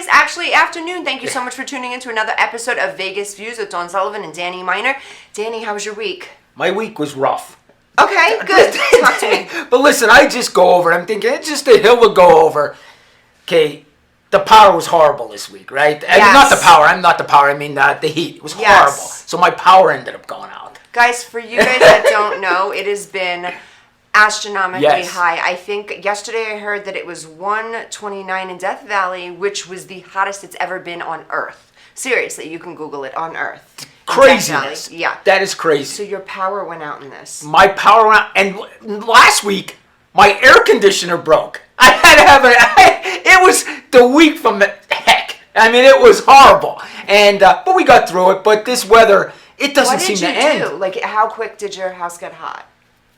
actually afternoon. Thank you so much for tuning in to another episode of Vegas Views with Dawn Sullivan and Danny Miner. Danny, how was your week? My week was rough. Okay, good. Talk to me. But listen, I just go over it. I'm thinking it's just a hill to go over. Okay, the power was horrible this week, right? I mean, not the power. I'm not the power. I mean the heat. It was horrible. So my power ended up going out. Guys, for you guys that don't know, it has been astronomically high. I think yesterday I heard that it was 129 in Death Valley, which was the hottest it's ever been on Earth. Seriously, you can Google it, on Earth. Craziness. Yeah. That is crazy. So your power went out in this. My power went out. And last week, my air conditioner broke. I had to have it was the week from the heck. I mean, it was horrible. And but we got through it. But this weather, it doesn't seem to end. What did you do? Like, how quick did your house get hot?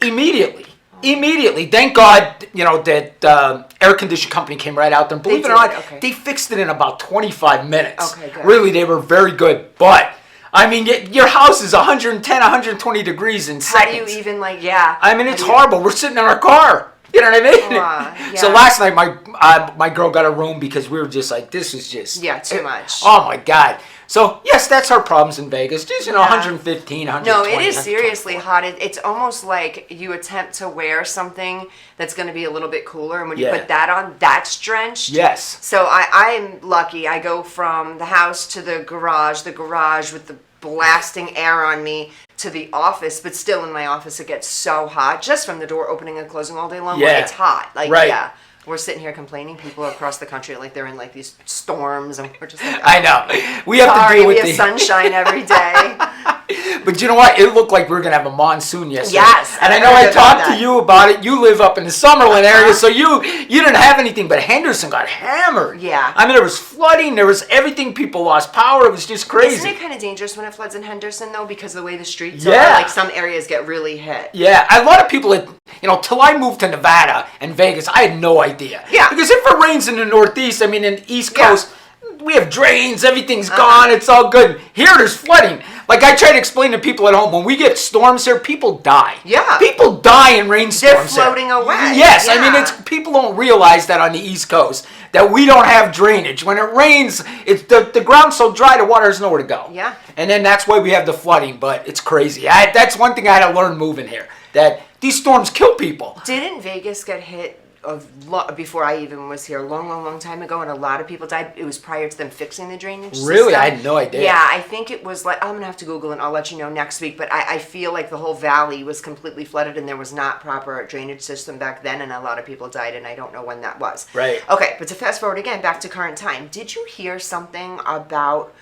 Immediately. Immediately. Thank God, that air conditioning company came right out there. And believe it or not, they fixed it in about 25 minutes. Okay, good. Really, they were very good. But, I mean, your house is 110, 120 degrees in seconds. How do you even, I mean, it's horrible. We're sitting in our car. You know what I mean? So last night, my girl got a room because we were just like, this is just... Yeah, too much. Oh, my God. So, yes, that's our problems in Vegas. Just, 115, 120. No, it is seriously hot. It's almost like you attempt to wear something that's going to be a little bit cooler, and when you put that on, that's drenched. Yes. So I'm lucky. I go from the house to the garage with the blasting air on me, to the office, but still in my office it gets so hot, just from the door opening and closing all day long. It's hot. We're sitting here complaining. People across the country, they're in these storms, and we're just like, I know. We have to deal with the sunshine every day. But you know what? It looked like we were going to have a monsoon yesterday. Yes. And I know I talked to you about it. You live up in the Summerlin area, so you didn't have anything, but Henderson got hammered. Yeah. I mean, there was flooding. There was everything. People lost power. It was just crazy. Isn't it kind of dangerous when it floods in Henderson, though, because of the way the streets are? Some areas get really hit. Yeah. A lot of people, till I moved to Nevada and Vegas, I had no idea. Yeah. Because if it rains in the Northeast, in the East Coast, we have drains, everything's gone, it's all good. Here, there's flooding. I try to explain to people at home, when we get storms here, people die. Yeah. People die in rainstorms. They're floating away. Yes, yeah. People don't realize that on the East Coast, that we don't have drainage. When it rains, it's the ground's so dry, the water has nowhere to go. Yeah. And then that's why we have the flooding, but it's crazy. That's one thing I had to learn moving here, that these storms kill people. Didn't Vegas get hit before I even was here, a long time ago, and a lot of people died? It was prior to them fixing the drainage system. Really? I had no idea. Yeah, I think it was I'm going to have to Google it, and I'll let you know next week, but I feel like the whole valley was completely flooded, and there was not proper drainage system back then, and a lot of people died, and I don't know when that was. Right. Okay, but to fast forward again, back to current time, did you hear something about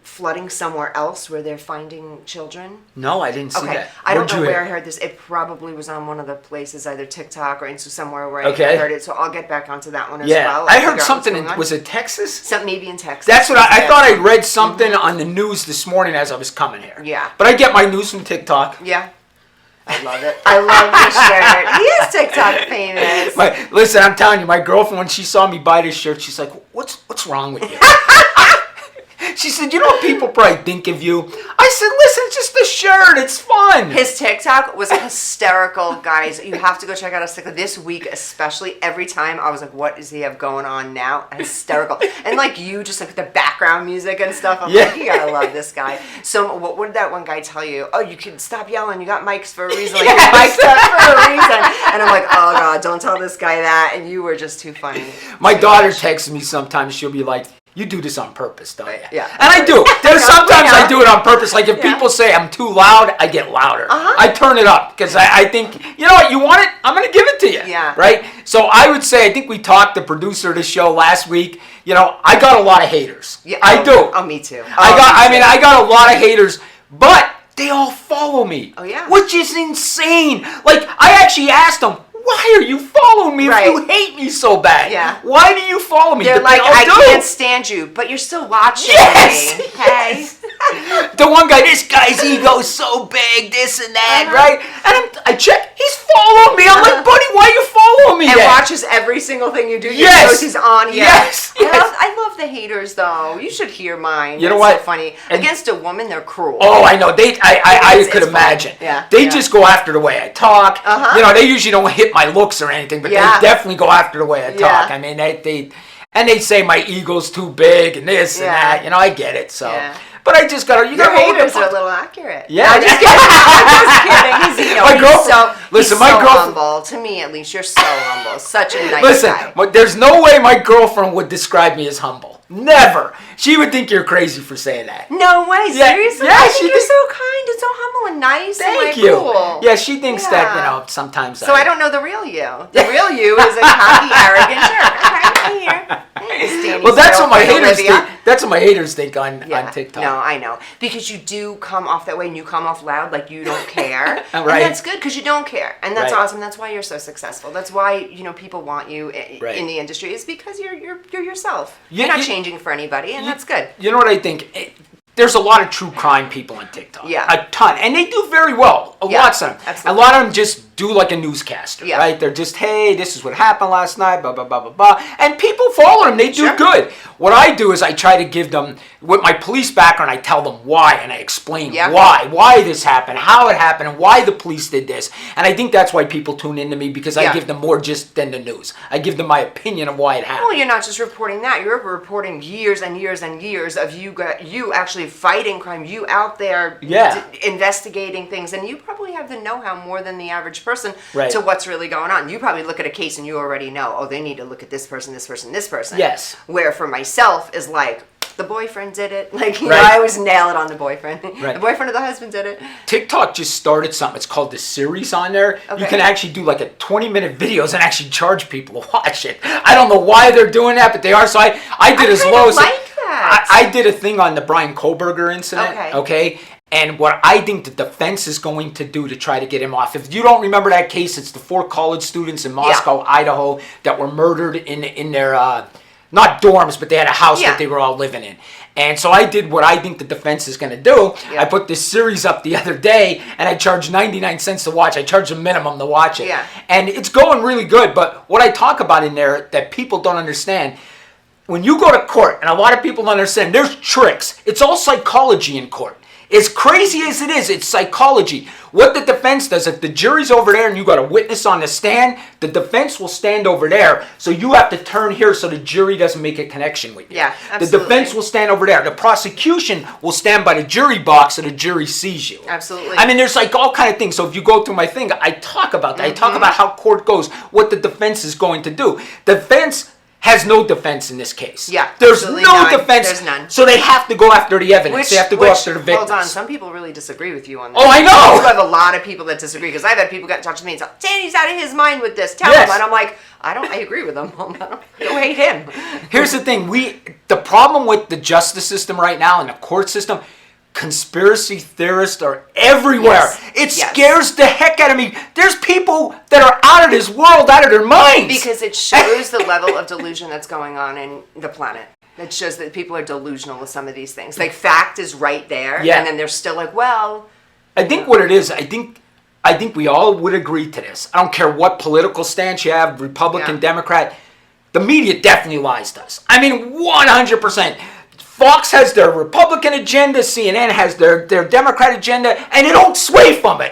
flooding somewhere else where they're finding children? No, I didn't see that. I don't know where I heard this. It probably was on one of the places, either TikTok or somewhere where I heard it. So I'll get back onto that one as well. I heard something. Was it Texas? Maybe in Texas. That's what I thought. I read something on the news this morning as I was coming here. Yeah. But I get my news from TikTok. Yeah. I love it. I love this shirt. He is TikTok famous. Listen, I'm telling you, my girlfriend, when she saw me buy this shirt, she's like, "What's wrong with you?" She said, "You know what people probably think of you?" I said, "Listen, it's just a shirt. It's fun." His TikTok was hysterical, guys. You have to go check out his TikTok this week, especially. Every time I was like, "What does he have going on now?" Hysterical. And you just the background music and stuff. I'm like, you gotta love this guy. So what did that one guy tell you? Oh, you can stop yelling. You got mics for a reason. You're mic'd up for a reason. And I'm like, oh God, don't tell this guy that. And you were just too funny. My daughter texts me sometimes. She'll be like, "You do this on purpose, don't you?" Yeah. And I do. Sometimes I do it on purpose. If people say I'm too loud, I get louder. I turn it up because I think, you know what, you want it? I'm going to give it to you. Yeah. Right? So I would say, I think we talked, the producer of the show last week, I got a lot of haters. Yeah. I do. Oh, me too. I got a lot of haters, but they all follow me. Oh, yeah. Which is insane. I actually asked them, "Why are you following me if you hate me so bad? Yeah. Why do you follow me?" They're like, "I can't stand you, but you're still watching me." Hey. The one guy, "This guy's ego is so big, this and that," right? And I check, he's following me. I'm like, "Buddy, why are you following me?" And watches every single thing you do. Yes. Knows he's on. Yes. I love the haters, though. You should hear mine. You know what? So funny. Against a woman, they're cruel. Oh, I know. I could imagine. Yeah. They just go after the way I talk. They usually don't hit my looks or anything, but they definitely go after the way I talk. I mean, And they say my ego's too big and this and that. You know, I get it. So, but I just gotta. Your haters are a little accurate. Yeah, I'm just kidding. I'm just kidding. You know, my girlfriend. Listen, my girlfriend. Humble. To me, at least, you're so humble. Such a nice guy. Listen, there's no way my girlfriend would describe me as humble. Never. She would think you're crazy for saying that. No way. Seriously? Yeah, I think you're so kind and so humble and nice. Thank and you. Cool. Yeah, she thinks that, you know, sometimes. So I don't know the real you. The real you is a cocky, arrogant jerk. Okay, here. Well, that's what my haters think. That's what my haters think on TikTok. No, I know. Because you do come off that way and you come off loud like you don't care. Right. And that's good because you don't care. And that's awesome. That's why you're so successful. That's why, you know, people want you in the industry is because you're yourself. You're not changing for anybody, and that's good. You know what I think? There's a lot of true crime people on TikTok. Yeah. A ton. And they do very well. Lots of them. Absolutely. A lot of them just do like a newscaster, right? They're just, hey, this is what happened last night, blah, blah, blah, blah, blah. And people follow them. They do good. What I do is I try to give them, with my police background, I tell them why, and I explain why this happened, how it happened, and why the police did this. And I think that's why people tune into me, because I give them more just than the news. I give them my opinion of why it happened. Well, you're not just reporting that. You're reporting years and years and years of you actually fighting crime, you out there investigating things, and you probably have the know-how more than the average person to what's really going on. You probably look at a case and you already know, oh, they need to look at this person, this person, this person. Yes. Where for myself is like, the boyfriend did it. Like, you know, I always nail it on the boyfriend. The boyfriend of the husband did it. TikTok just started something. It's called the series on there. Okay. You can actually do like a 20-minute videos and actually charge people to watch it. I don't know why they're doing that, but they are. So I did as low as I did a thing on the Brian Koberger incident. Okay. And what I think the defense is going to do to try to get him off. If you don't remember that case, it's the 4 college students in Moscow, Idaho, that were murdered in their, not dorms, but they had a house that they were all living in. And so I did what I think the defense is going to do. I put this series up the other day, and I charged 99 cents to watch. I charged a minimum to watch it. And it's going really good. But what I talk about in there that people don't understand, when you go to court, and a lot of people don't understand, there's tricks. It's all psychology in court. As crazy as it is, it's psychology. What the defense does, if the jury's over there and you got a witness on the stand, the defense will stand over there. So you have to turn here so the jury doesn't make a connection with you. Yeah, absolutely. The defense will stand over there. The prosecution will stand by the jury box so the jury sees you. Absolutely. I mean, there's like all kind of things. So if you go through my thing, I talk about that. I talk about how court goes, what the defense is going to do. Defense has no defense in this case. Yeah. There's no defense. There's none. So they have to go after the evidence. They have to go after the victims. Hold on. Some people really disagree with you on that. Oh, I know. You have a lot of people that disagree, because I've had people get in touch with me and say, Danny's out of his mind with this. Tell him. And I'm like, I agree with him. Don't hate him. Here's the thing. The problem with the justice system right now and the court system, conspiracy theorists are everywhere. It scares the heck out of me. There's people that are out of this world, out of their minds. Because it shows the level of delusion that's going on in the planet. It shows that people are delusional with some of these things. Like, fact is right there, and then they're still like, well. I think what it is, I think we all would agree to this. I don't care what political stance you have, Republican, Democrat. The media definitely lies to us. I mean, 100%. Fox has their Republican agenda, CNN has their Democrat agenda, and they don't sway from it.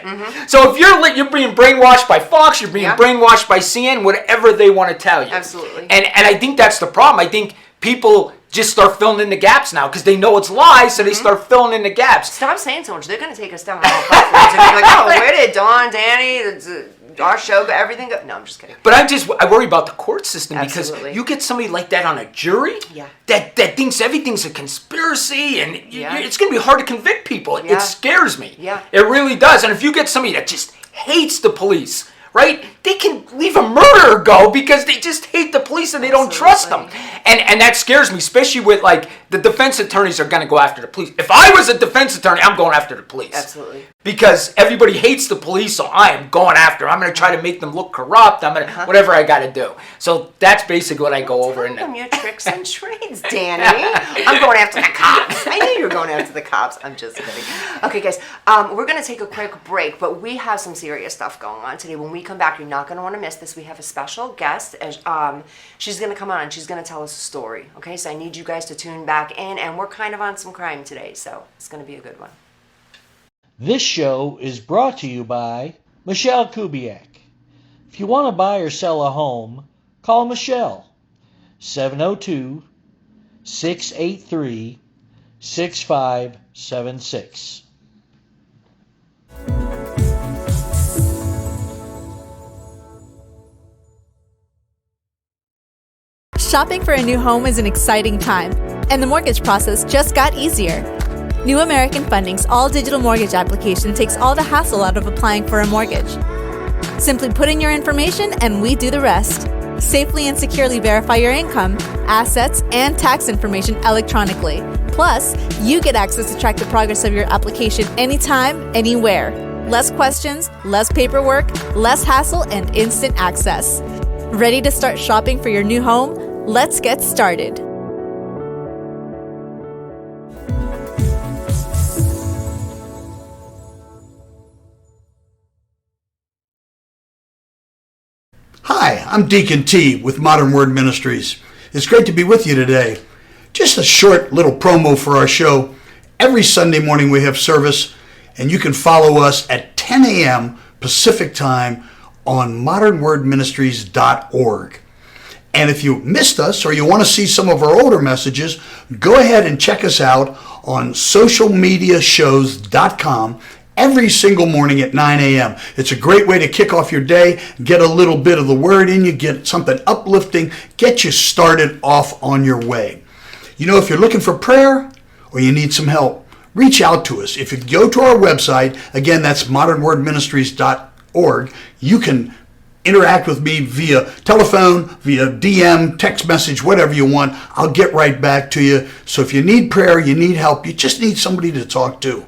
So if you're being brainwashed by Fox, you're being brainwashed by CNN, whatever they want to tell you. Absolutely. And I think that's the problem. I think people just start filling in the gaps now because they know it's lies, so they start filling in the gaps. Stop saying so much. They're going to take us down all platforms and be like, oh, where did Dawn, Danny, our show, everything go? No, I'm just kidding. But I worry about the court system because you get somebody like that on a jury that thinks everything's a conspiracy, and it's going to be hard to convict people. It scares me. It really does. And if you get somebody that just hates the police, right? They can leave a murderer go because they just hate the police and they don't trust them. And that scares me, especially with, like, the defense attorneys are going to go after the police. If I was a defense attorney, I'm going after the police. Absolutely. Because everybody hates the police, so I am going after them. I'm going to try to make them look corrupt. I'm going to, whatever I got to do. So that's basically what I go over. Tell them your tricks and trades, Danny. I'm going after the cops. I knew you were going after the cops. I'm just kidding. Okay, guys, we're going to take a quick break, but we have some serious stuff going on today. When we come back, you're not going to want to miss this. We have a special guest. She's going to come on and she's going to tell us a story. Okay, so I need you guys to tune back in, and we're kind of on some crime today, so it's going to be a good one. This show is brought to you by Michelle Kubiak. If you want to buy or sell a home, call Michelle, 702-683-6576. Shopping for a new home is an exciting time, and the mortgage process just got easier. New American Funding's all-digital mortgage application takes all the hassle out of applying for a mortgage. Simply put in your information and we do the rest. Safely and securely verify your income, assets, and tax information electronically. Plus, you get access to track the progress of your application anytime, anywhere. Less questions, less paperwork, less hassle, and instant access. Ready to start shopping for your new home? Let's get started. Hi, I'm Deacon T with Modern Word Ministries. It's great to be with you today. Just a short little promo for our show. Every Sunday morning we have service, and you can follow us at 10 a.m. Pacific Time on modernwordministries.org. And if you missed us or you want to see some of our older messages, go ahead and check us out on socialmediashows.com every single morning at 9 a.m. It's a great way to kick off your day, get a little bit of the word in you, get something uplifting, get you started off on your way. You know, if you're looking for prayer or you need some help, reach out to us. If you go to our website, again, that's modernwordministries.org, you can interact with me via telephone, via DM, text message, whatever you want. I'll get right back to you. So if you need prayer, you need help, you just need somebody to talk to,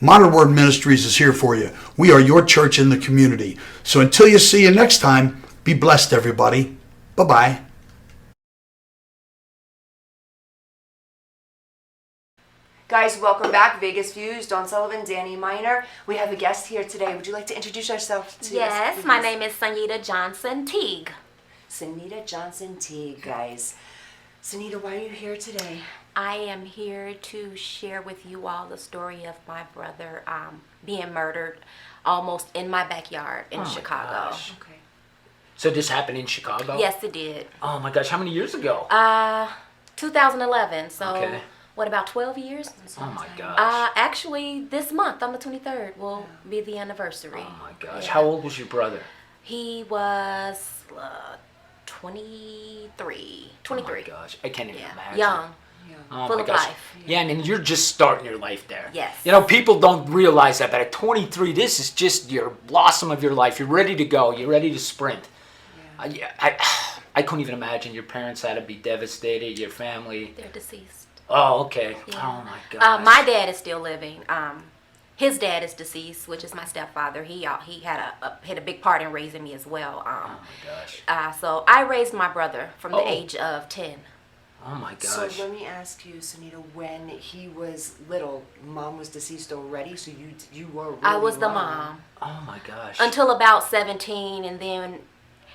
Modern Word Ministries is here for you. We are your church in the community. So until you see you next time, be blessed, everybody. Bye-bye. Guys, welcome back. Vegas Views, Dawn Sullivan, Danny Miner. We have a guest here today. Would you like to introduce yourself to us? Yes, my name is Sonyita Johnson Teague. Sonyita Johnson Teague, guys. Sonyita, why are you here today? I am here to share with you all the story of my brother being murdered almost in my backyard in Chicago. Gosh. Okay. So this happened in Chicago? Yes, it did. Oh my gosh, how many years ago? 2011, so Okay. what, about 12 years? Oh my gosh. Actually, this month, on the 23rd, will be the anniversary. Oh my gosh. Yeah. How old was your brother? He was 23. Oh my gosh. I can't even imagine. Young. Oh Full my of gosh. life. Yeah, and you're just starting your life there. Yes. You know, people don't realize that, but at 23, this is just your blossom of your life. You're ready to go. You're ready to sprint. Yeah. I couldn't even imagine. Your parents had to be devastated. Your family. They're deceased. Oh, okay. Yeah. Oh my gosh. My dad is still living. His dad is deceased, which is my stepfather. He had a big part in raising me as well. Oh my gosh. So I raised my brother from the Oh. age of 10. Oh my So gosh. let me ask you, Sonyita, when he was little, mom was deceased already, so you were really I was the young. mom Oh my gosh. until about 17, and then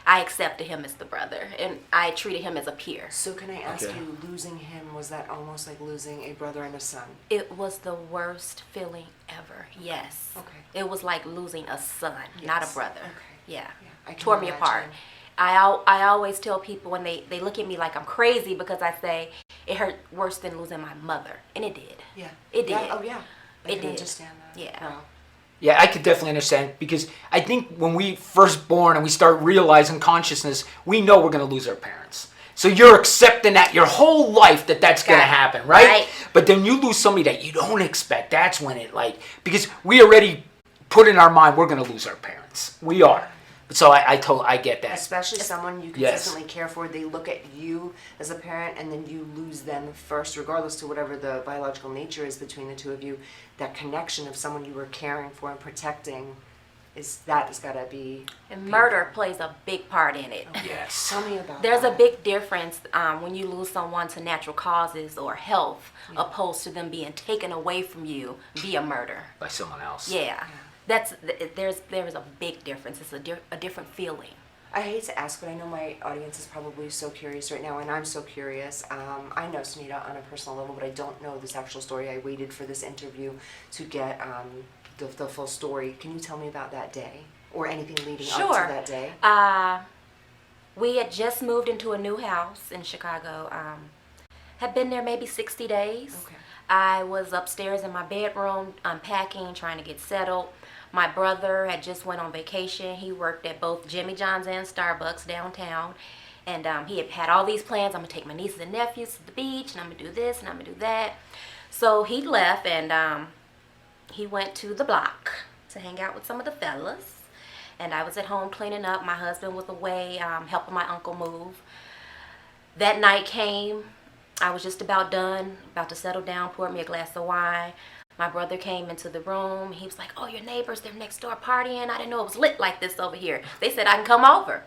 I accepted him as the brother, and I treated him as a peer. So can I ask Okay. you, losing him, was that almost like losing a brother and a son? It was the worst feeling ever. Yes. Okay. It was like losing a son, not a Yes. brother. Okay. Yeah. I can Tore me apart. imagine. I always tell people when they look at me like I'm crazy because I say it hurt worse than losing my mother, and it did. Yeah. It Yeah. did. Oh, yeah. I It can did. understand that. Yeah. Wow. Yeah, I could definitely understand, because I think when we first born and we start realizing consciousness, we know we're going to lose our parents. So you're accepting that your whole life that's going to happen, right? Right. But then you lose somebody that you don't expect. That's when it because we already put in our mind we're going to lose our parents. We are. So I get that. Especially someone you Yes. consistently care for, they look at you as a parent and then you lose them first, regardless to whatever the biological nature is between the two of you. That connection of someone you were caring for and protecting has gotta be. And murder plays a big part in it. Yes. Tell me about There's a that. big difference when you lose someone to natural causes or health, opposed to them being taken away from you via murder. By someone else. Yeah. There's a big difference. It's a different feeling. I hate to ask, but I know my audience is probably so curious right now, and I'm so curious. I know Sonyita on a personal level, but I don't know this actual story. I waited for this interview to get the full story. Can you tell me about that day or anything leading up to that day? We had just moved into a new house in Chicago. Had been there maybe 60 days. Okay. I was upstairs in my bedroom unpacking, trying to get settled. My brother had just went on vacation. He worked at both Jimmy John's and Starbucks downtown. And he had all these plans. I'm going to take my nieces and nephews to the beach, and I'm going to do this, and I'm going to do that. So he left, and he went to the block to hang out with some of the fellas. And I was at home cleaning up. My husband was away helping my uncle move. That night came. I was just about done, about to settle down, poured me a glass of wine. My brother came into the room. He was like, oh, your neighbors, they're next door partying. I didn't know it was lit like this over here. They said I can come over.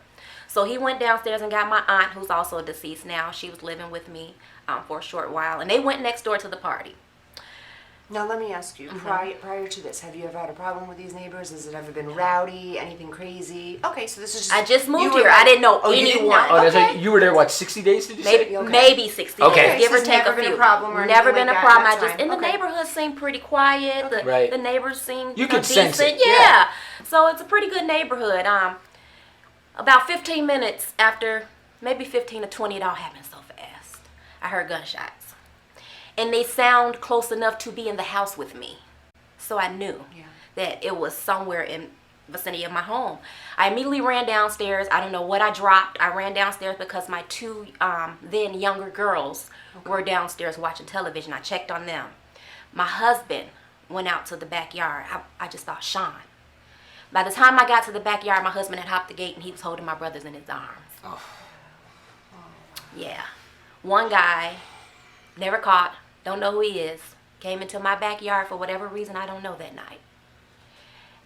So he went downstairs and got my aunt, who's also deceased now. She was living with me for a short while. And they went next door to the party. Now let me ask you, prior to this, have you ever had a problem with these neighbors? Has it ever been rowdy, anything crazy? Okay, so this is just... I just moved here. I didn't know anyone. You didn't know? Oh, that's like, you were there, what, 60 days, did you say? Maybe 60 Okay. days, give or So it's take never a been few. a problem or Never anything been like a that problem. in I that just, in the time? Okay. neighborhood seemed pretty quiet. Right. The neighbors seemed You could decent. sense it. Yeah. So it's a pretty good neighborhood. About 15 minutes after, maybe 15 to 20, it all happened so fast. I heard gunshots. And they sound close enough to be in the house with me. So I knew that it was somewhere in vicinity of my home. I immediately ran downstairs. I don't know what I dropped. I ran downstairs because my two then younger girls were downstairs watching television. I checked on them. My husband went out to the backyard. I just thought, Sean. By the time I got to the backyard, my husband had hopped the gate and he was holding my brothers in his arms. Oh. Yeah. One guy, never caught, don't know who he is, came into my backyard for whatever reason I don't know that night.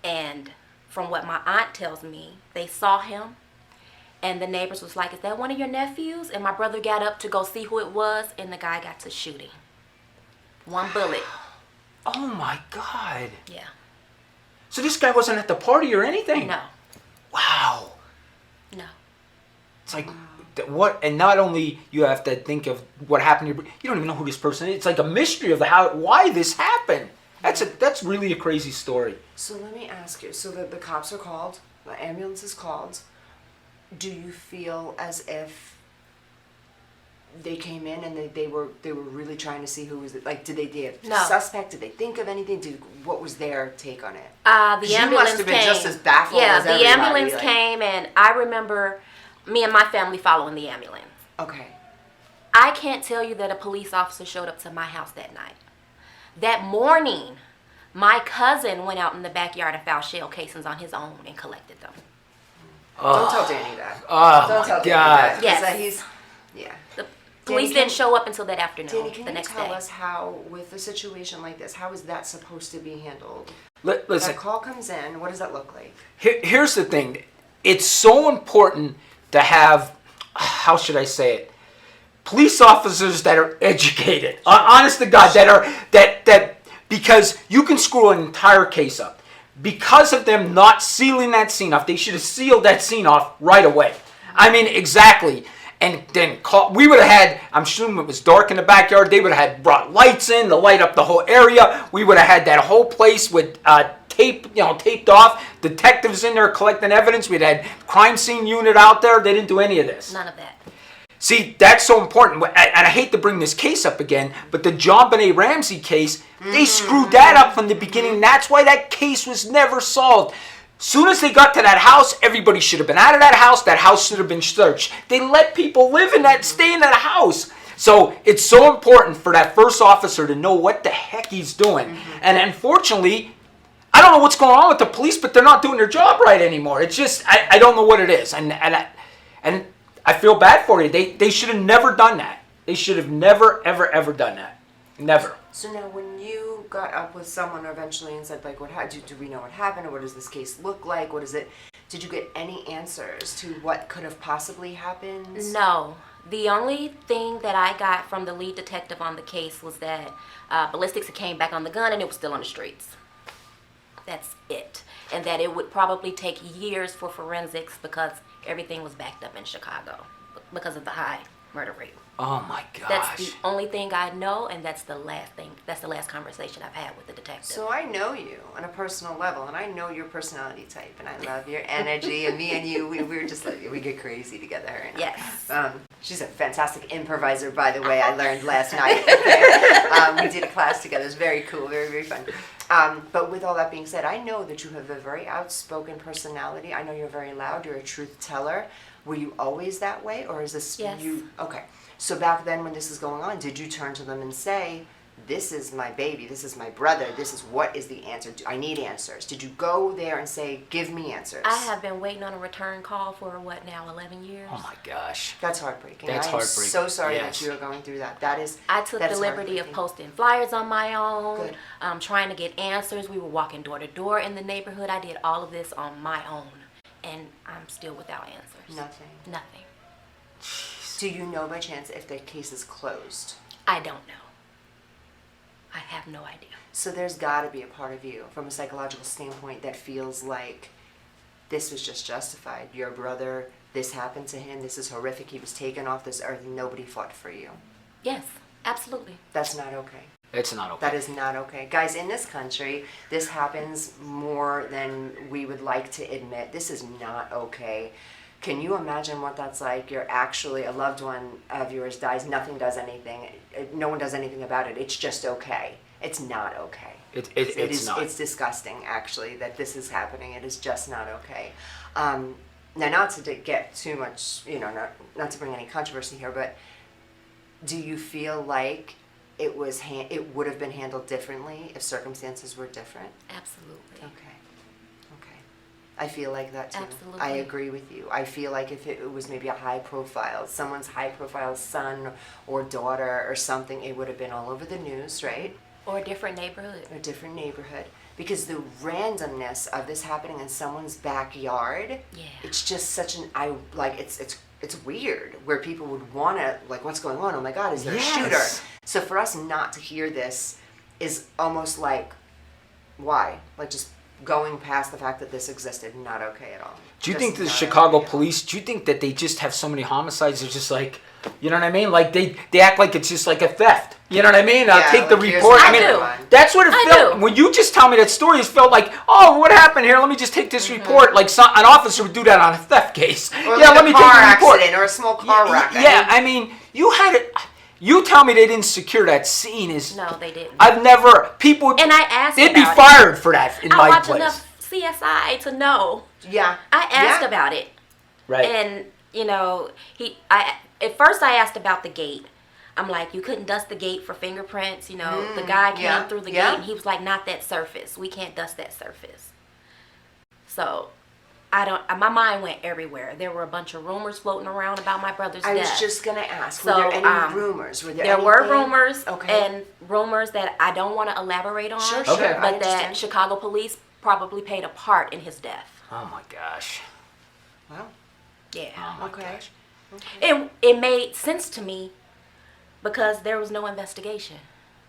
And from what my aunt tells me, they saw him and the neighbors was like, is that one of your nephews? And my brother got up to go see who it was and the guy got to shooting. One bullet. Oh my God. Yeah. So this guy wasn't at the party or anything? No. Wow. No. It's like, what? And not only you have to think of what happened, you don't even know who this person is. It's like a mystery of why this happened. That's really a crazy story. So let me ask you, so the cops are called, the ambulance is called. Do you feel as if they came in and they were really trying to see who was it? Like, did they have a No. suspect? Did they think of anything? What was their take on it? The 'Cause ambulance you must have been came. just as baffled yeah, as the everybody, ambulance like- came and I remember me and my family following the ambulance. Okay. I can't tell you that a police officer showed up to my house that night. That morning, my cousin went out in the backyard and found shell casings on his own and collected them. Don't tell Danny that. Oh, Don't my tell Danny God. that. 'Cause, Yes. He's, yeah. The police can- didn't show up until that afternoon, Danny, can the you next tell day. us how, with a situation like this, how is that supposed to be handled? Listen, A call comes in, what does that look like? here's the thing. It's so important to have, how should I say it? Police officers that are educated, honest to God, that because you can screw an entire case up. Because of them not sealing that scene off, they should have sealed that scene off right away. I mean, exactly. And then we would have had, I'm assuming it was dark in the backyard, they would have had brought lights in to light up the whole area. We would have had that whole place with taped off, detectives in there collecting evidence. We'd had crime scene unit out there. They didn't do any of this. None of that. See, that's so important. And I hate to bring this case up again, but the John Benet Ramsey case, they screwed that up from the beginning. That's why that case was never solved. Soon as they got to that house, everybody should have been out of that house. That house should have been searched. They let people stay in that house. So it's so important for that first officer to know what the heck he's doing. And unfortunately, I don't know what's going on with the police, but they're not doing their job right anymore. It's just, I don't know what it is. And I feel bad for you. They should have never done that. They should have never, ever, ever done that. Never. So now when you got up with someone eventually and said, like, do we know what happened, or what does this case look like? What is it? Did you get any answers to what could have possibly happened? No. The only thing that I got from the lead detective on the case was that ballistics had came back on the gun and it was still on the streets. That's it. And that it would probably take years for forensics because everything was backed up in Chicago because of the high murder rate. Oh my gosh. That's the only thing I know, and that's the last thing. That's the last conversation I've had with the detective. So I know you on a personal level, and I know your personality type, and I love your energy. And me and you, we're just like, we get crazy together. And, Yes. She's a fantastic improviser, by the way. I learned last night. We did a class together. It was very cool, very, very fun. But with all that being said, I know that you have a very outspoken personality. I know you're very loud. You're a truth teller. Were you always that way, or is this Yes. you? Okay. So back then, when this is going on, did you turn to them and say, "This is my baby. This is my brother. This is what is the answer. I need answers." Did you go there and say, "Give me answers"? I have been waiting on a return call for what now, 11 years. Oh my gosh. That's heartbreaking. That's I am heartbreaking. so sorry Yes. that you are going through that. That is. I took that's the liberty of heartbreaking. posting flyers on my own, Good. trying to get answers. We were walking door to door in the neighborhood. I did all of this on my own, and I'm still without answers. Nothing. Nothing. Do you know by chance if the case is closed? I don't know. I have no idea. So there's got to be a part of you, from a psychological standpoint, that feels like this was just justified. Your brother, this happened to him. This is horrific. He was taken off this earth. And nobody fought for you. Yes, absolutely. That's not okay. It's not okay. That is not okay. Guys, in this country, this happens more than we would like to admit. This is not okay. Can you imagine what that's like? You're actually, a loved one of yours dies, nothing does anything, no one does anything about it. It's just okay. It's not okay. It's not. It's disgusting, actually, that this is happening. It is just not okay. Now, not to get too much, not to bring any controversy here, but do you feel like it would have been handled differently if circumstances were different? Absolutely. Okay. I feel like that too. Absolutely. I agree with you. I feel like if it was maybe someone's high profile son or daughter or something, it would have been all over the news, right? Or a different neighborhood. A different neighborhood. Because the randomness of this happening in someone's backyard, Yeah. it's just such it's weird where people would want to, like, what's going on? Oh my God, is there a shooter? Yes. So for us not to hear this is almost like, why? Like, just going past the fact that this existed, not okay at all. Do you Just think the not Chicago okay at all. police, do you think that they just have so many homicides, they're just like, you know what I mean? Like they act like it's just like a theft. You know what I mean? I'll Yeah, take the like, here's report. I another mean, one. that's what it I felt. do. When you just tell me that story, it felt like, oh, what happened here? Let me just take this report. Like an officer would do that on a theft case. Or yeah, like let a me car take the report. accident or a small car wreck. Yeah, I mean, you had it. You tell me they didn't secure that scene is. No, they didn't. I've never people. And I asked They'd be about it. fired for that in I my watch place. enough CSI to know. Yeah. I asked Yeah. about it. Right. And, at first I asked about the gate. I'm like, you couldn't dust the gate for fingerprints, the guy came yeah, through the yeah. gate and he was like, not that surface. We can't dust that surface. So, my mind went everywhere. There were a bunch of rumors floating around about my brother's I death. was just going to ask, So, were there any rumors? There were rumors, Okay. and rumors that I don't want to elaborate on, Sure, Okay. I but understand. that Chicago police probably played a part in his death. Oh my gosh. Wow. Yeah. Oh my Okay. gosh. It made sense to me because there was no investigation.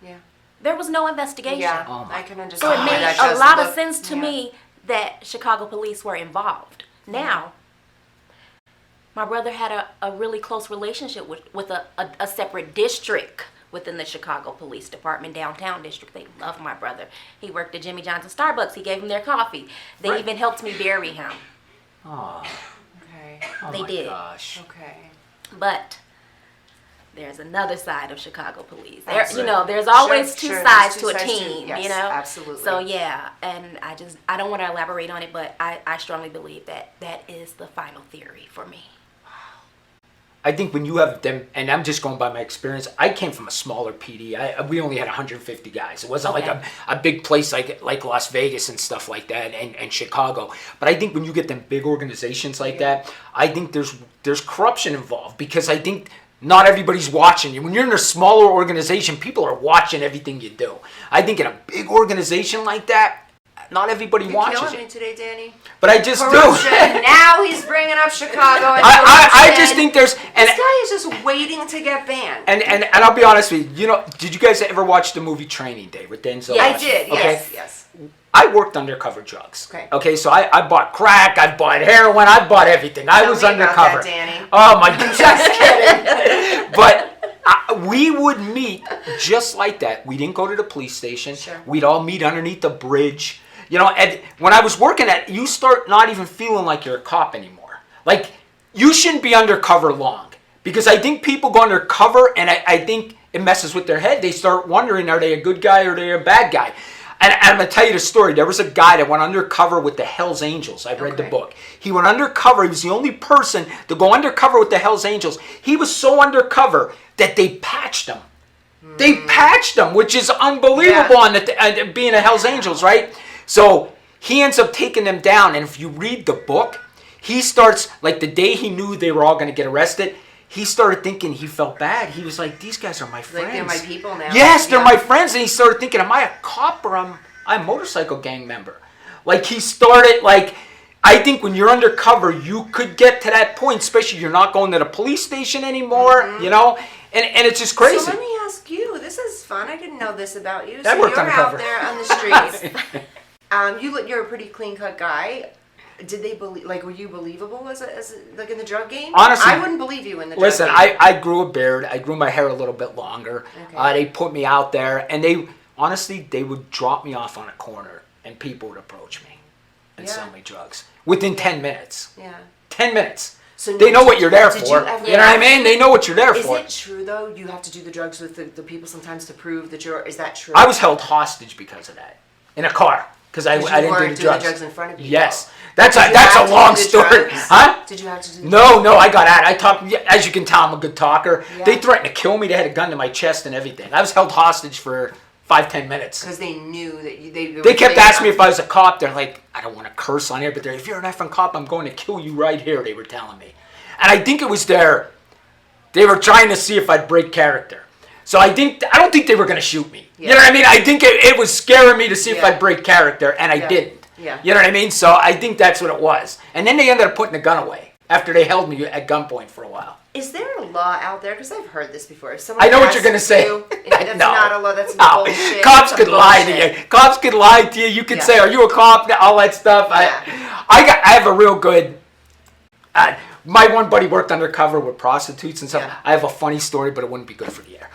Yeah. There was no investigation. Yeah, Oh my I can So understand. it why made that a just lot of looked- sense to yeah. me that Chicago police were involved. Now, my brother had a really close relationship with a separate district within the Chicago Police Department, downtown district. They loved my brother. He worked at Jimmy Johnson Starbucks. He gave them their coffee. They Right. even helped me bury him. Oh, Okay. oh They my did. gosh. Okay. But there's another side of Chicago police. Absolutely. There's always Sure, two sure, sides there's to two a sides to- team, yes, absolutely. So yeah, and I don't want to elaborate on it, but I strongly believe that is the final theory for me. I think when you have them, and I'm just going by my experience, I came from a smaller PD. We only had 150 guys. It wasn't like Okay. a big place like Las Vegas and stuff like that, and Chicago. But I think when you get them big organizations like that, I think there's corruption involved, because I think not everybody's watching you. When you're in a smaller organization, people are watching everything you do. I think in a big organization like that, not everybody You're watches killing me it. today, Danny. But I just do. Corruption. Now he's bringing up Chicago. And I just think there's this guy is just waiting to get banned. And I'll be honest with you. Did you guys ever watch the movie Training Day with Denzel? I Washington? did. Okay. Yes. I worked undercover drugs. Okay. Okay, so I bought crack, I bought heroin, I bought everything. I Tell was me about undercover. that, Danny. Oh my god. Just kidding. But we would meet just like that. We didn't go to the police station. Sure. We'd all meet underneath the bridge. You know, and when I was working you start not even feeling like you're a cop anymore. Like, you shouldn't be undercover long. Because I think people go undercover, and I think it messes with their head. They start wondering, are they a good guy or are they a bad guy? And I'm going to tell you the story. There was a guy that went undercover with the Hells Angels. I read the book. He went undercover. He was the only person to go undercover with the Hells Angels. He was so undercover that they patched him. They patched him, which is unbelievable on being a Hells Angels, right? So he ends up taking them down. And if you read the book, he starts, like the day he knew they were all going to get arrested, he started thinking he felt bad. He was like, these guys are my friends. Like, they're my people now. Yes, they're my friends. And he started thinking, am I a cop or I'm a motorcycle gang member? Like, he started, like, I think when you're undercover, you could get to that point, especially you're not going to the police station anymore, you know? And it's just crazy. So let me ask you, this is fun. I didn't know this about you. I worked you're undercover. out there on the streets. You're a pretty clean-cut guy. Did they believe? Like, were you believable as like in the drug game? Honestly, I wouldn't believe you in the drug listen, game. I grew a beard. I grew my hair a little bit longer. Okay. They put me out there, and they would drop me off on a corner, and people would approach me and sell me drugs within 10 minutes. Yeah. 10 minutes. So they know what you're there for. you ever- You know what I mean? They know what you're there for. Is it true though? You have to do the drugs with the people sometimes to prove that you're. Is that true? I was held hostage because of that in a car because I didn't do the drugs. In front of you. Yes. That's a long story. Huh? Did you have to do No, I got out. I talked, as you can tell, I'm a good talker. Yeah. They threatened to kill me. They had a gun to my chest and everything. I was held hostage for 5-10 minutes. Because they knew that They kept asking me if I was a cop. They're like, I don't want to curse on here, but if you're an effing cop, I'm going to kill you right here, they were telling me. And I think it was they were trying to see if I'd break character. So I don't think they were going to shoot me. Yeah. You know what I mean? I think it was scaring me to see if I'd break character, and I didn't. Yeah. You know what I mean? So I think that's what it was. And then they ended up putting the gun away after they held me at gunpoint for a while. Is there a law out there? Because I've heard this before. If someone I know what you're going to asks say. you, that's No. not a law. That's No. bullshit. Cops That's could lie to bullshit. you. Cops could lie to you. You could say, "Are you a cop?" All that stuff. Yeah. I have a real good. My one buddy worked undercover with prostitutes and stuff. Yeah. I have a funny story, but it wouldn't be good for the air.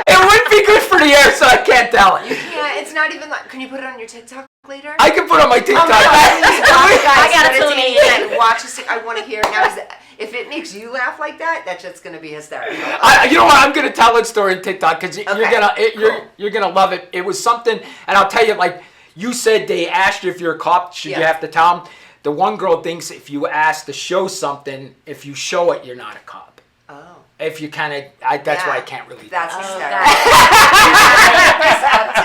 It wouldn't be good for the air, so I can't tell it. You can't. It's not even like. Can you put it on your TikTok later? I can put it on my TikTok. I gotta tune in. and watch this. I want to hear it now. If it makes you laugh like that, that's just gonna be hysterical. You know what? I'm gonna tell that story on TikTok because you're gonna love it. It was something, and I'll tell you. Like you said, they asked you if you're a cop. Should you have to tell them? The one girl thinks if you ask to show something, if you show it, you're not a cop. Oh. If you kind of, that's why I can't really. That's hysterical.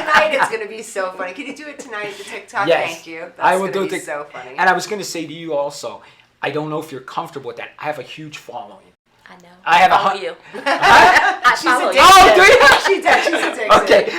Tonight it's gonna be so funny. Can you do it tonight at the TikTok? Yes. Thank you. That's I will gonna do be it. so funny. And I was gonna say to you also, I don't know if you're comfortable with that. I have a huge following. I know. I have follow a you. I follow you. Oh, do you? She does. She's addicted. Okay.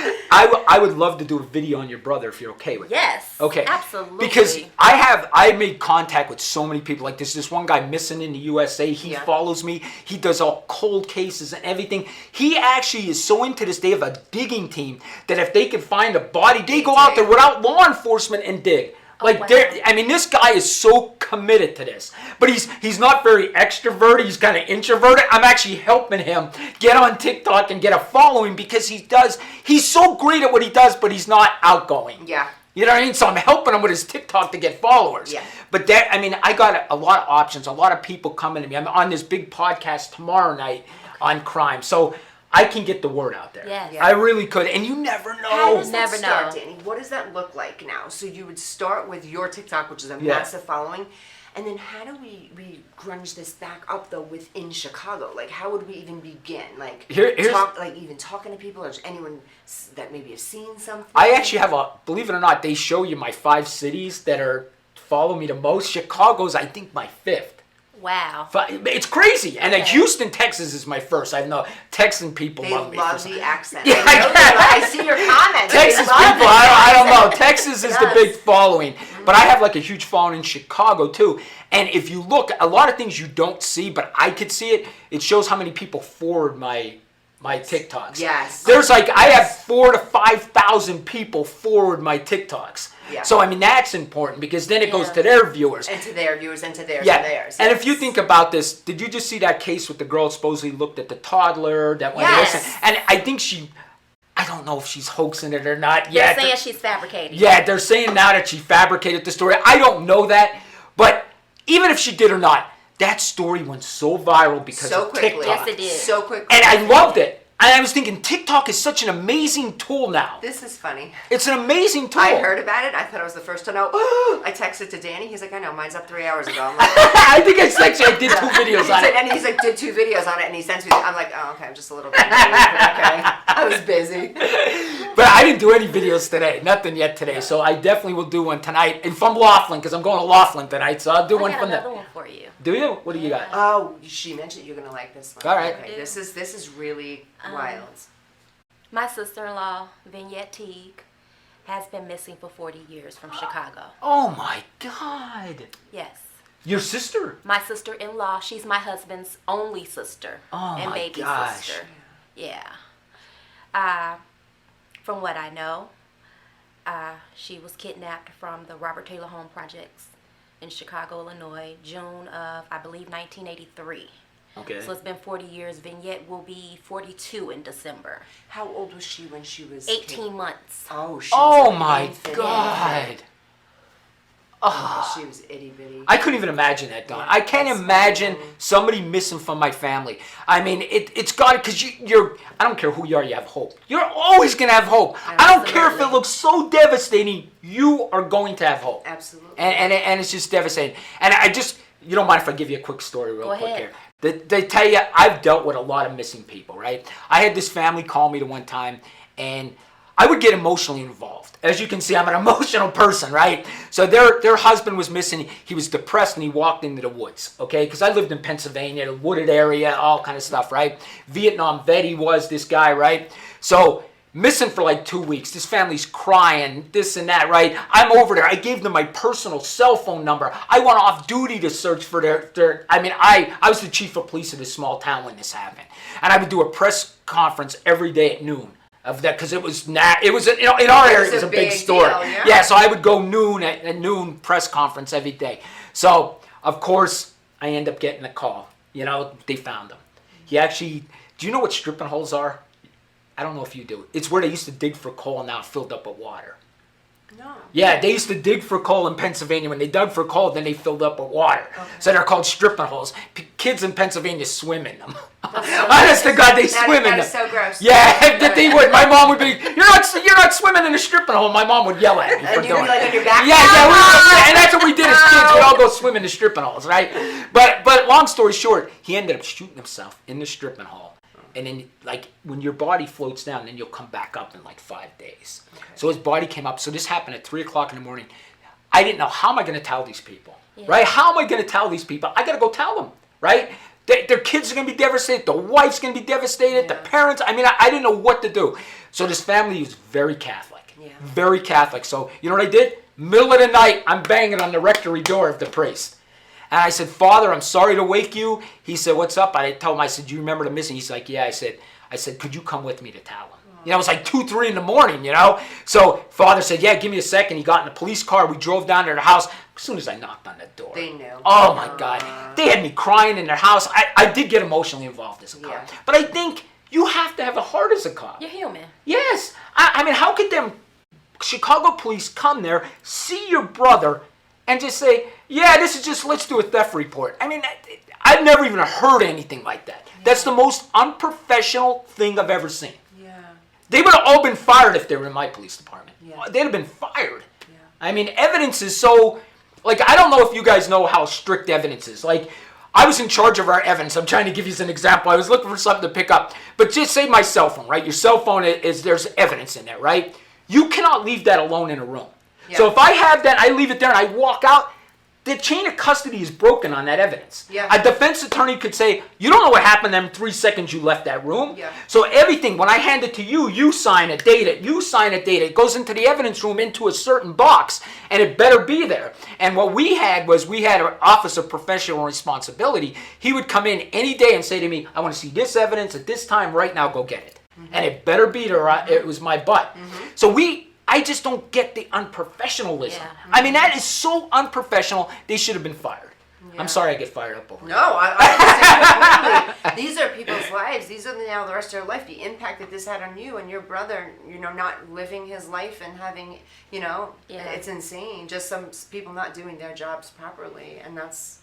I would love to do a video on your brother if you're okay with it. Yes. Okay. Absolutely. Because I made contact with so many people. Like there's this one guy missing in the USA. He follows me. He does all cold cases and everything. He actually is so into this. They have a digging team that if they can find a body, they go out there without law enforcement and dig. Like wow. I mean, this guy is so committed to this, but he's not very extroverted. He's kind of introverted. I'm actually helping him get on TikTok and get a following because he's so great at what he does, but he's not outgoing. Yeah. You know what I mean? So I'm helping him with his TikTok to get followers. Yeah. But I got a lot of options, a lot of people coming to me. I'm on this big podcast tomorrow night on crime. So I can get the word out there. Yes. I really could. And you never know. How does that Never start, know. Danny? What does that look like now? So you would start with your TikTok, which is a massive following, and then how do we grunge this back up though within Chicago? Like how would we even begin? Like even talking to people or just anyone that maybe have seen something? I actually have believe it or not, they show you my 5 cities that follow me the most. Chicago's, I think, my 5th. Wow. It's crazy. And Houston, Texas is my first. I know Texan people love me. They love the accent. Yeah, I see your comments. Texas people, I don't know. Texas is the big following. But I have like a huge following in Chicago too. And if you look, a lot of things you don't see, but I could see it. It shows how many people forward my my TikToks. Yes. There's like, I have 4,000 to 5,000 people forward my TikToks. Yeah. So, I mean, that's important because then it goes to their viewers. And to their viewers and to theirs Yeah. and theirs. And if you think about this, did you just see that case with the girl supposedly looked at the toddler that went Yes. missing? And I think I don't know if she's hoaxing it or not. They're saying she's fabricating. Yeah, they're saying now that she fabricated the story. I don't know that. But even if she did or not, that story went so viral because so of quickly. TikTok. Yes, it did. So quickly. And I loved it. And I was thinking, TikTok is such an amazing tool now. This is funny. It's an amazing tool. I heard about it. I thought I was the first to know. I texted to Danny. He's like, I know, mine's up 3 hours ago. I'm like, I think I did 2 videos on it. And he's like, did 2 videos on it, and he sends me. I'm like, oh, okay, I'm just a little bit. Okay, I was busy. But I didn't do any videos today. Nothing yet today. So I definitely will do one tonight. And from Laughlin, because I'm going to Laughlin tonight. So I'll do one I got from another there. one for you. Do you? What do you got? Oh, she mentioned you're gonna like this one. All right. Okay, this is really wild. My sister-in-law, Vignette Teague, has been missing for 40 years from Chicago. Oh my God. Yes. Your sister? My sister-in-law, she's my husband's only sister Oh and my baby gosh. sister. Yeah. From what I know, she was kidnapped from the Robert Taylor Home Projects in Chicago, Illinois, June of, I believe, 1983. Okay. So it's been 40 years. Vignette will be 42 in December. How old was she when she was? 18 months. Oh, she Oh was my infant. God. Oh, she was itty bitty. I couldn't even imagine that, Don. I can't imagine somebody missing from my family. I mean, it's got, because you're, I don't care who you are, you have hope. You're always going to have hope. I don't care if it Absolutely. looks so devastating, you are going to have hope. Absolutely. And it's just devastating. And I just, you don't mind if I give you a quick story real Go quick ahead. here. They tell you, I've dealt with a lot of missing people, right? I had this family call me to one time, and I would get emotionally involved. As you can see, I'm an emotional person, right? So their husband was missing. He was depressed, and he walked into the woods, okay? Because I lived in Pennsylvania, a wooded area, all kind of stuff, right? Vietnam vet he was, this guy, right? So missing for like 2 weeks. This family's crying, this and that, right? I'm over there. I gave them my personal cell phone number. I went off duty to search for their I mean, I was the chief of police of this small town when this happened. And I would do a press conference every day at noon of that, because it was in our area, it was a big story. Deal, yeah. So I would go noon at noon press conference every day. So, of course, I end up getting a call. They found him. He actually, do you know what stripping holes are? I don't know if you do. It's where they used to dig for coal and now filled up with water. No. Yeah, they used to dig for coal in Pennsylvania. When they dug for coal, then they filled up with water. Okay. So they're called stripping holes. Kids in Pennsylvania swim in them. Honest to God, they swim in them. That is so gross. Yeah, they would. My mom would be, you're not swimming in a stripping hole. My mom would yell at me for And you'd doing be like it. on your back. Yeah, and that's what we did as kids. We'd all go swim in the stripping holes, right? But long story short, he ended up shooting himself in the stripping hole. And then, like, when your body floats down, then you'll come back up in, like, 5 days. Okay. So his body came up. So this happened at 3 o'clock in the morning. I didn't know, how am I going to tell these people, right? How am I going to tell these people? I got to go tell them, right? Their kids are going to be devastated. The wife's going to be devastated. The parents. I mean, I didn't know what to do. So this family was very Catholic. Yeah. Very Catholic. So, you know what I did? Middle of the night, I'm banging on the rectory door of the priest. And I said, Father, I'm sorry to wake you. He said, what's up? I told him, I said, do you remember the missing? He's like, yeah. I said, could you come with me to tell him? It was like 2, 3 in the morning, So Father said, yeah, give me a second. He got in a police car. We drove down to their house. As soon as I knocked on the door. They knew. Oh, my God. They had me crying in their house. I did get emotionally involved as a cop. Yeah. But I think you have to have a heart as a cop. You're human. Yes. I mean, how could them Chicago police come there, see your brother, and just say, yeah, this is just, let's do a theft report. I mean, I've never even heard anything like that. Yeah. That's the most unprofessional thing I've ever seen. Yeah. They would have all been fired if they were in my police department. Yeah. They'd have been fired. Yeah. I mean, evidence is so, like, I don't know if you guys know how strict evidence is. Like, I was in charge of our evidence. I'm trying to give you an example. I was looking for something to pick up. But just say my cell phone, right? Your cell phone there's evidence in there, right? You cannot leave that alone in a room. Yeah. So if I have that, I leave it there and I walk out, the chain of custody is broken on that evidence. Yeah. A defense attorney could say, you don't know what happened in 3 seconds you left that room. Yeah. So everything, when I hand it to you, you sign it, date it, you sign it, date it. It goes into the evidence room into a certain box, and it better be there. And what we had an office of professional responsibility. He would come in any day and say to me, I want to see this evidence at this time right now, go get it. Mm-hmm. And it better be there, it was my butt. Mm-hmm. So I just don't get the unprofessionalism. Yeah. Mm-hmm. I mean, that is so unprofessional. They should have been fired. Yeah. I'm sorry I get fired up over No, I these are people's lives. These are now the rest of their life. The impact that this had on you and your brother, not living his life and having, it's insane. Just some people not doing their jobs properly. And that's,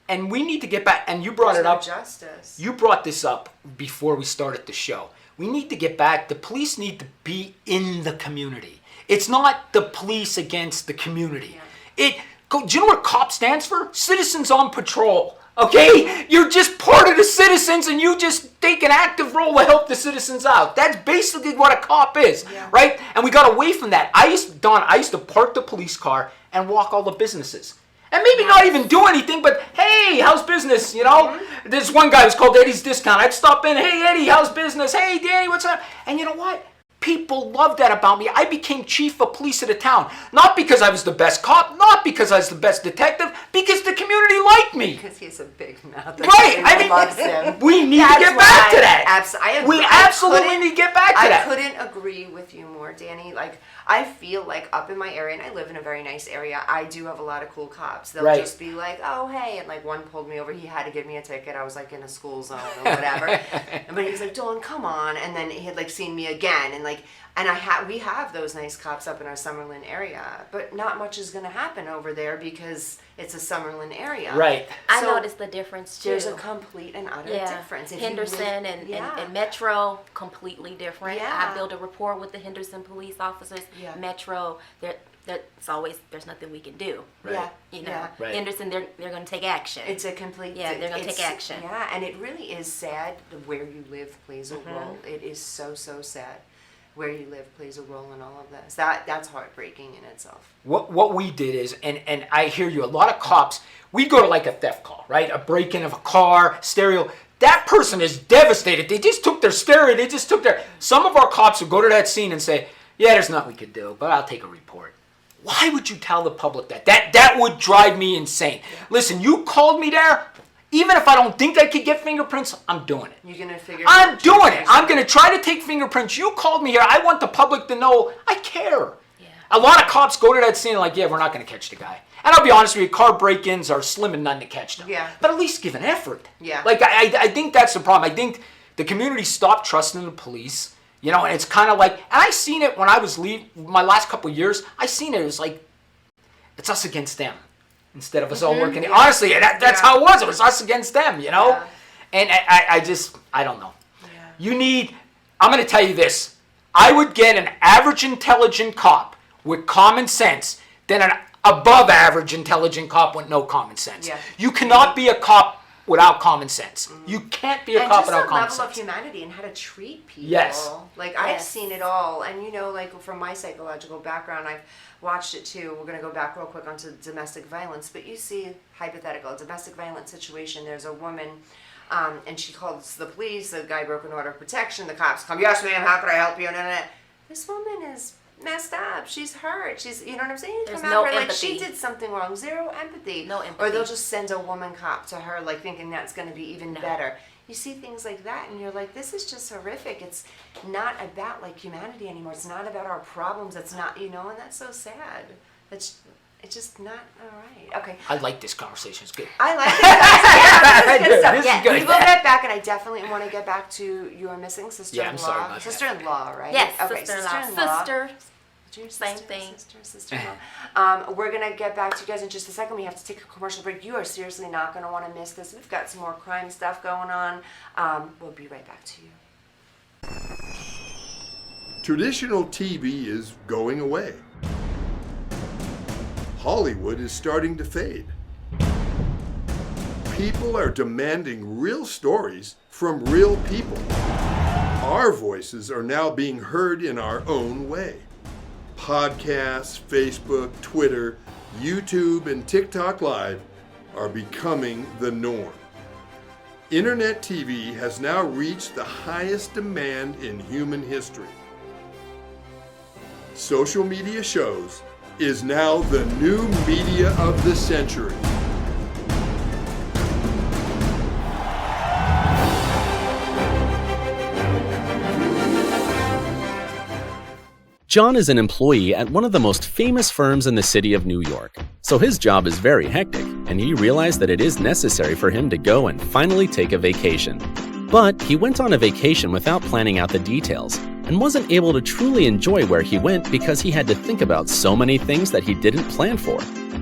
And we need to get back, and you brought it up. Justice. You brought this up before we started the show. We need to get back. The police need to be in the community. It's not the police against the community. Yeah. Do you know what COP stands for? Citizens on Patrol. Okay? You're just part of the citizens and you just take an active role to help the citizens out. That's basically what a cop is, right? And we got away from that. I used to park the police car and walk all the businesses. And maybe not even do anything, but hey, how's business, Mm-hmm. There's one guy who's called Eddie's Discount. I'd stop in, hey, Eddie, how's business? Hey, Danny, what's up? And you know what? People love that about me. I became chief of police of the town. Not because I was the best cop, not because I was the best detective, because the community liked me. Because he has a big mouth. Right. I mean, loves him. We need to get back to that. We absolutely need to get back to that. I couldn't agree with you more, Danny. I feel like up in my area, and I live in a very nice area, I do have a lot of cool cops. They'll just be like, oh, hey. And one pulled me over. He had to give me a ticket. I was in a school zone or whatever. But he was like, Dawn, come on. And then he had seen me again. And we have those nice cops up in our Summerlin area. But not much is going to happen over there because it's a Summerlin area. Right. I noticed the difference too. There's a complete and utter difference. Henderson and Metro, completely different. Yeah. I built a rapport with the Henderson police officers. Yeah. Metro, there's nothing we can do. Right. Right. Henderson, they're going to take action. It's a complete. Yeah, they're going to take action. Yeah, and it really is sad. Where you live plays a role. It is so sad. Where you live plays a role in all of this. That's heartbreaking in itself. What we did is, and I hear you, a lot of cops, we go to a theft call, right? A break-in of a car, stereo. That person is devastated. They just took their stereo. Some of our cops will go to that scene and say, yeah, there's nothing we could do, but I'll take a report. Why would you tell the public that? That would drive me insane. Yeah. Listen, you called me there. Even if I don't think I could get fingerprints, I'm doing it. You're going to figure I'm doing it. I'm going to try to take fingerprints. You called me here. I want the public to know I care. Yeah. A lot of cops go to that scene we're not going to catch the guy. And I'll be honest with you, car break-ins are slim and none to catch them. Yeah. But at least give an effort. Yeah. I think that's the problem. I think the community stopped trusting the police. And it's kind of and I seen it when I was my last couple of years, I seen it. It was it's us against them. Instead of us all working. Yeah. Honestly, that's how it was. It was us against them, Yeah. And I don't know. Yeah. I'm going to tell you this. I would get an average intelligent cop with common sense than an above average intelligent cop with no common sense. Yeah. You cannot be a cop without common sense. Mm-hmm. You can't be a cop without common sense. And just a level of humanity and how to treat people. Yes. I've seen it all. And from my psychological background, I've watched it too. We're going to go back real quick onto domestic violence. But you see, hypothetical, domestic violence situation, there's a woman, and she calls the police, the guy broke an order of protection, the cops come, yes ma'am, how can I help you? And this woman is messed up. She's hurt. She's, you know what I'm saying? There's no empathy. She did something wrong. Zero empathy. No empathy. Or they'll just send a woman cop to her, thinking that's going to be even better. You see things like that, and you're like, this is just horrific. It's not about humanity anymore. It's not about our problems. It's not, and that's so sad. It's just not all right. Okay. I like this conversation. It's good. I like it. Yeah, this is good stuff. This is good. We will get back, and I definitely want to get back to your missing sister-in-law. Yeah, I'm sorry about that. Sister-in-law, right? Yes, okay, sister-in-law. Same thing. Sister-in-law. We're going to get back to you guys in just a second. We have to take a commercial break. You are seriously not going to want to miss this. We've got some more crime stuff going on. We'll be right back to you. Traditional TV is going away. Hollywood is starting to fade. People are demanding real stories from real people. Our voices are now being heard in our own way. Podcasts, Facebook, Twitter, YouTube and TikTok Live are becoming the norm. Internet TV has now reached the highest demand in human history. Social media shows is now the new media of the century. John is an employee at one of the most famous firms in the city of New York, so his job is very hectic, and he realized that it is necessary for him to go and finally take a vacation. But he went on a vacation without planning out the details, and wasn't able to truly enjoy where he went because he had to think about so many things that he didn't plan for.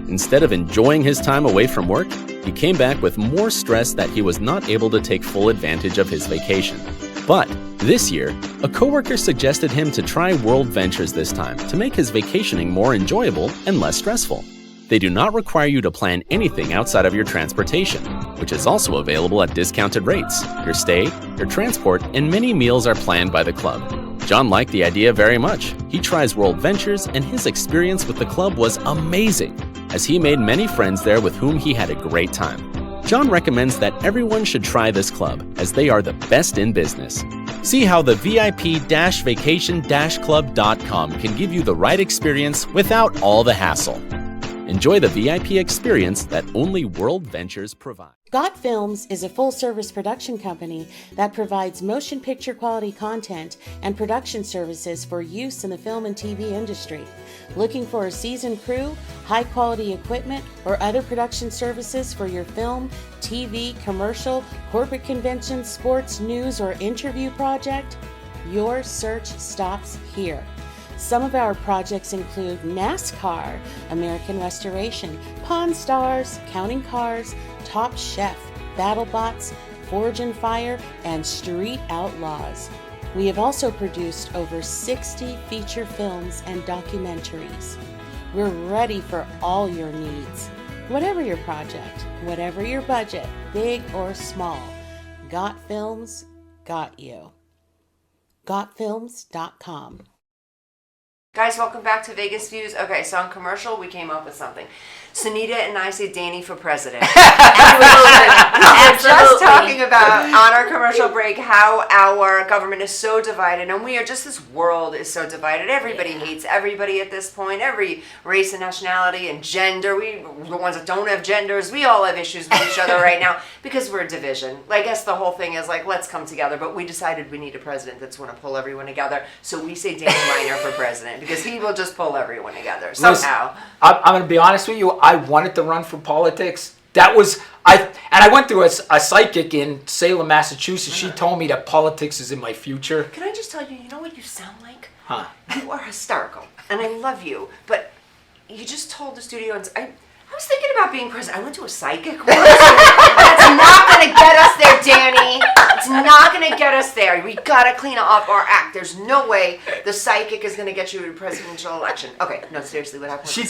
Instead of enjoying his time away from work, he came back with more stress that he was not able to take full advantage of his vacation. But this year, a coworker suggested him to try World Ventures this time to make his vacationing more enjoyable and less stressful. They do not require you to plan anything outside of your transportation, which is also available at discounted rates. Your stay, your transport, and many meals are planned by the club. John liked the idea very much. He tries World Ventures, and his experience with the club was amazing, as he made many friends there with whom he had a great time. John recommends that everyone should try this club, as they are the best in business. See how the VIP-vacation-club.com can give you the right experience without all the hassle. Enjoy the VIP experience that only World Ventures provides. Got Films is a full-service production company that provides motion picture quality content and production services for use in the film and TV industry. Looking for a seasoned crew, high-quality equipment, or other production services for your film, TV, commercial, corporate convention, sports, news, or interview project? Your search stops here. Some of our projects include NASCAR, American Restoration, Pawn Stars, Counting Cars, Top Chef, BattleBots, Forge and Fire, and Street Outlaws. We have also produced over 60 feature films and documentaries. We're ready for all your needs. Whatever your project, whatever your budget, big or small, Got Films got you. GotFilms.com. Guys, welcome back to Vegas Views. Okay, so on commercial, we came up with something. Sonyita and I say Danny for president. And just talking about, on our commercial break, how our government is so divided, and we are just, this world is so divided. Everybody hates everybody at this point, every race and nationality and gender. The ones that don't have genders, we all have issues with each other right now because we're a division. I guess the whole thing is like, let's come together, but we decided we need a president that's going to pull everyone together, so we say Danny Minor for president, because he will just pull everyone together somehow. Listen, I'm going to be honest with you. I wanted to run for politics. I went through a psychic in Salem, Massachusetts. She told me that politics is in my future. Can I just tell you, you know what you sound like? Huh? You are hysterical, and I love you, but you just told the studio, and I was thinking about being president. I went to a psychic once. That's not going to get us there, Danny. It's not going to get us there. We got to clean up our act. There's no way the psychic is going to get you to the presidential election. Okay, no, seriously, what happened? She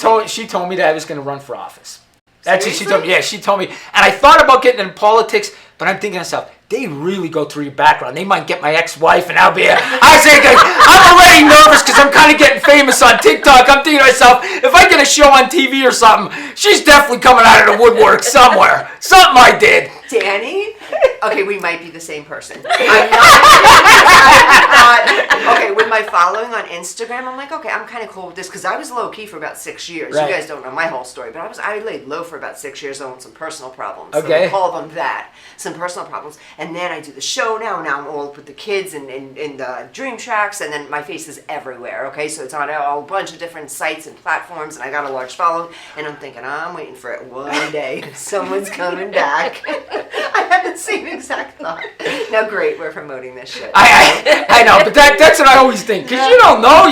told me that I was going to run for office. That's what Seriously? she told me. Yeah, she told me. And I thought about getting into politics, but I'm thinking to myself, they really go through your background. They might get my ex-wife, and I'll be I'm already nervous because I'm kind of getting famous on TikTok. I'm thinking to myself, if I get a show on TV or something, she's definitely coming out of the woodwork somewhere. Something I did. Danny? Okay, we might be the same person. I'm not, okay, with my following on Instagram, I'm like, okay, I'm kind of cool with this, because I was low-key for about 6 years. Right. You guys don't know my whole story, but I laid low for about 6 years on some personal problems. Okay. So we call them that. Some personal problems. And then I do the show now. Now I'm all with the kids in the Dream Tracks, and then my face is everywhere, okay? So it's on a bunch of different sites and platforms, and I got a large following, and I'm thinking, I'm waiting for it one day. Someone's coming back. I had the same exact thought. Now, great, we're promoting this shit. I know, but that's what I always think. Because you don't know,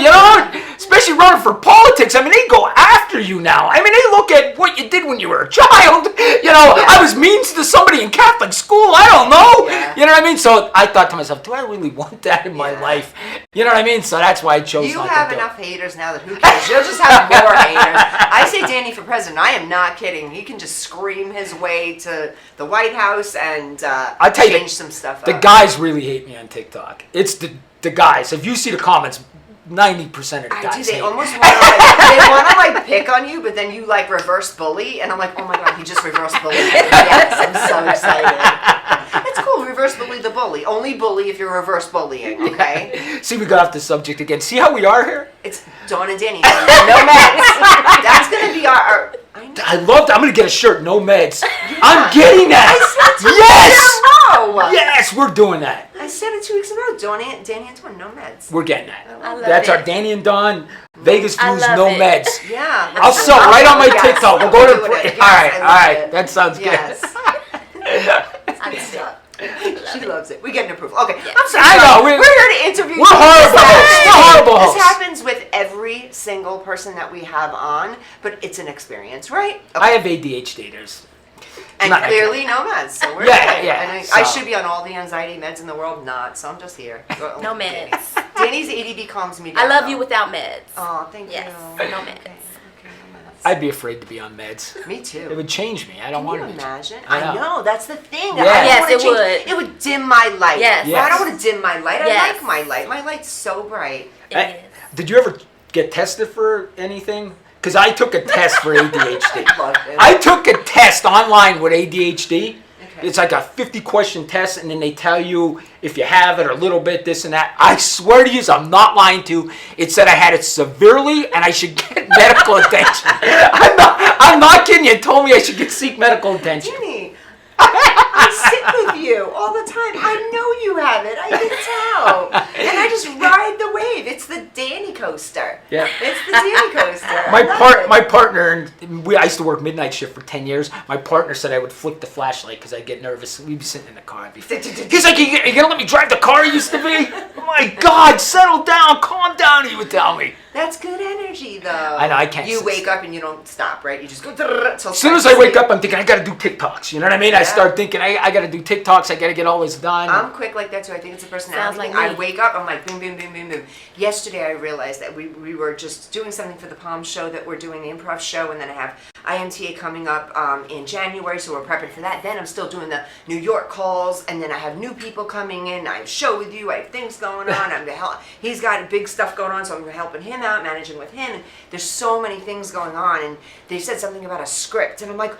especially running for politics. I mean, they go after you now. I mean, they look at what you did when you were a child. I was mean to somebody in Catholic school. I don't know. Yeah. You know what I mean? So I thought to myself, do I really want that in my life? You know what I mean? So that's why I chose You not have to do enough haters now that who cares? You'll just have more haters. I say Danny for president. I am not kidding. He can just scream his way to the White House and I'll tell you, change some stuff The up. guys really hate me on TikTok. It's the guys. If you see the comments, 90% of the I guys do. They hate. almost want to like pick on you, but then you like reverse bully, and I'm like, oh my god, he just reverse bullied me. Yes, I'm so excited. It's cool. Reverse bully the bully. Only bully if you're reverse bullying. Okay. See, we got off the subject again. See how we are here? It's Dawn and Danny. No meds. That's gonna be our I love that. I'm gonna get a shirt. No meds. I'm getting that. I said 2 yes. weeks in a row. Yes, we're doing that. I said it 2 weeks in a row. Danny and Dawn, no meds. We're getting that. I love That's it. our Danny and Dawn Vegas I views. love No it. meds. Yeah. I'll sell right on my Yes, TikTok. We'll I'm go to. doing it. Yes, all right. I All love right. it. That sounds Yes. I'm stuck. She loves it. We get an approval. Okay, Yeah. I'm so I sorry. know, We're here to interview. we're you. horrible hosts. We're horrible This hosts. happens with every single person that we have on, but it's an experience, right? I have ADHD. And not- clearly no meds. So we're Yeah, okay. yeah, And I so- should be on all the anxiety meds in the world, not. So I'm just here. No meds. Danny's ADD calms me down. I love though. you without meds. Oh, thank Yes. you. No Okay, meds. okay, no meds. I'd be afraid to be on meds. Me too. It would change me. I don't Can want you to. imagine? I I know. know. That's the thing. Yeah. I don't Yes, wanna it change. would. It would dim my light. Yes. Yes. I don't want to dim my light. Yes. I like my light. My light's so bright. It Hey, is. did you ever get tested for anything? Because I took a test for ADHD. Love it. I took a test online with ADHD. Okay. It's like a 50-question test, and then they tell you if you have it or a little bit, this and that. I swear to you, I'm not lying to you, it said I had it severely and I should get medical attention. I'm not kidding you. It told me I should seek medical attention. Danny, I sit with you all the time. I know you have it. I can tell. And I just ride the wave. It's the Danny coaster. Yeah. It's the Danny coaster. I love it. My partner, and I used to work midnight shift for 10 years. My partner said I would flick the flashlight because I'd get nervous. We'd be sitting in the car. I'd be, he's like, you gonna let me drive the car I used to be? Oh my God, settle down, calm down, he would tell me. That's good energy, though. I know, I can't You sit wake still. up and you don't stop, right? You just go. As soon as I wake up, I'm thinking, I gotta do TikToks. You know what I mean? I start thinking, I gotta do TikToks, I gotta get all this done. I'm quick like that too. I think it's a personality Sounds like thing. I me. wake up, I'm like boom, boom, boom, boom, boom. Yesterday I realized that we were just doing something for the Palm show, that we're doing the improv show, and then I have IMTA coming up in January, so we're prepping for that. Then I'm still doing the New York calls, and then I have new people coming in. I have a show with you. I have things going on. He's got big stuff going on, so I'm helping him out, managing with him. And there's so many things going on, and they said something about a script, and I'm like,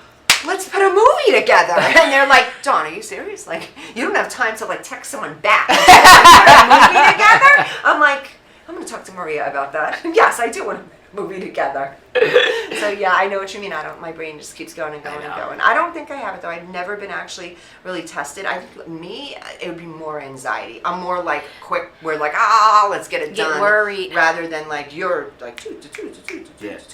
let's put a movie together. And they're like, Dawn, are you serious? Like, you don't have time to like text someone back. Put a movie together? I'm like, I'm gonna talk to Maria about that. Yes, I do want to put a movie together. So yeah, I know what you mean. My brain just keeps going and going and going. I don't think I have it though. I've never been actually really tested. I think it would be more anxiety. I'm more like quick. We're like, let's get it done. Get worried. Rather than like you're like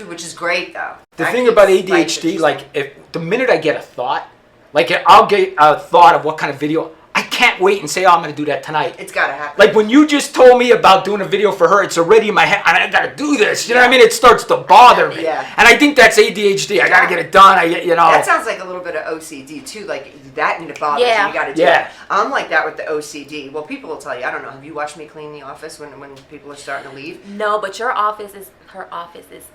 which is great though. The I thing think about it's ADHD, just- like, if the minute I get a thought, like, I'll get a thought of what kind of video, I can't wait and say, I'm going to do that tonight. it's gotta happen. Like, when you just told me about doing a video for her, it's already in my head, and I got to do this. You know what I mean? It starts to bother me. Yeah. And I think that's ADHD. I got to get it done. That sounds like a little bit of OCD too. Like that need to bother Yeah. you. You got to do Yeah. it. I'm like that with the OCD. Well, people will tell you. I don't know. Have you watched me clean the office when people are starting to leave? No, but her office is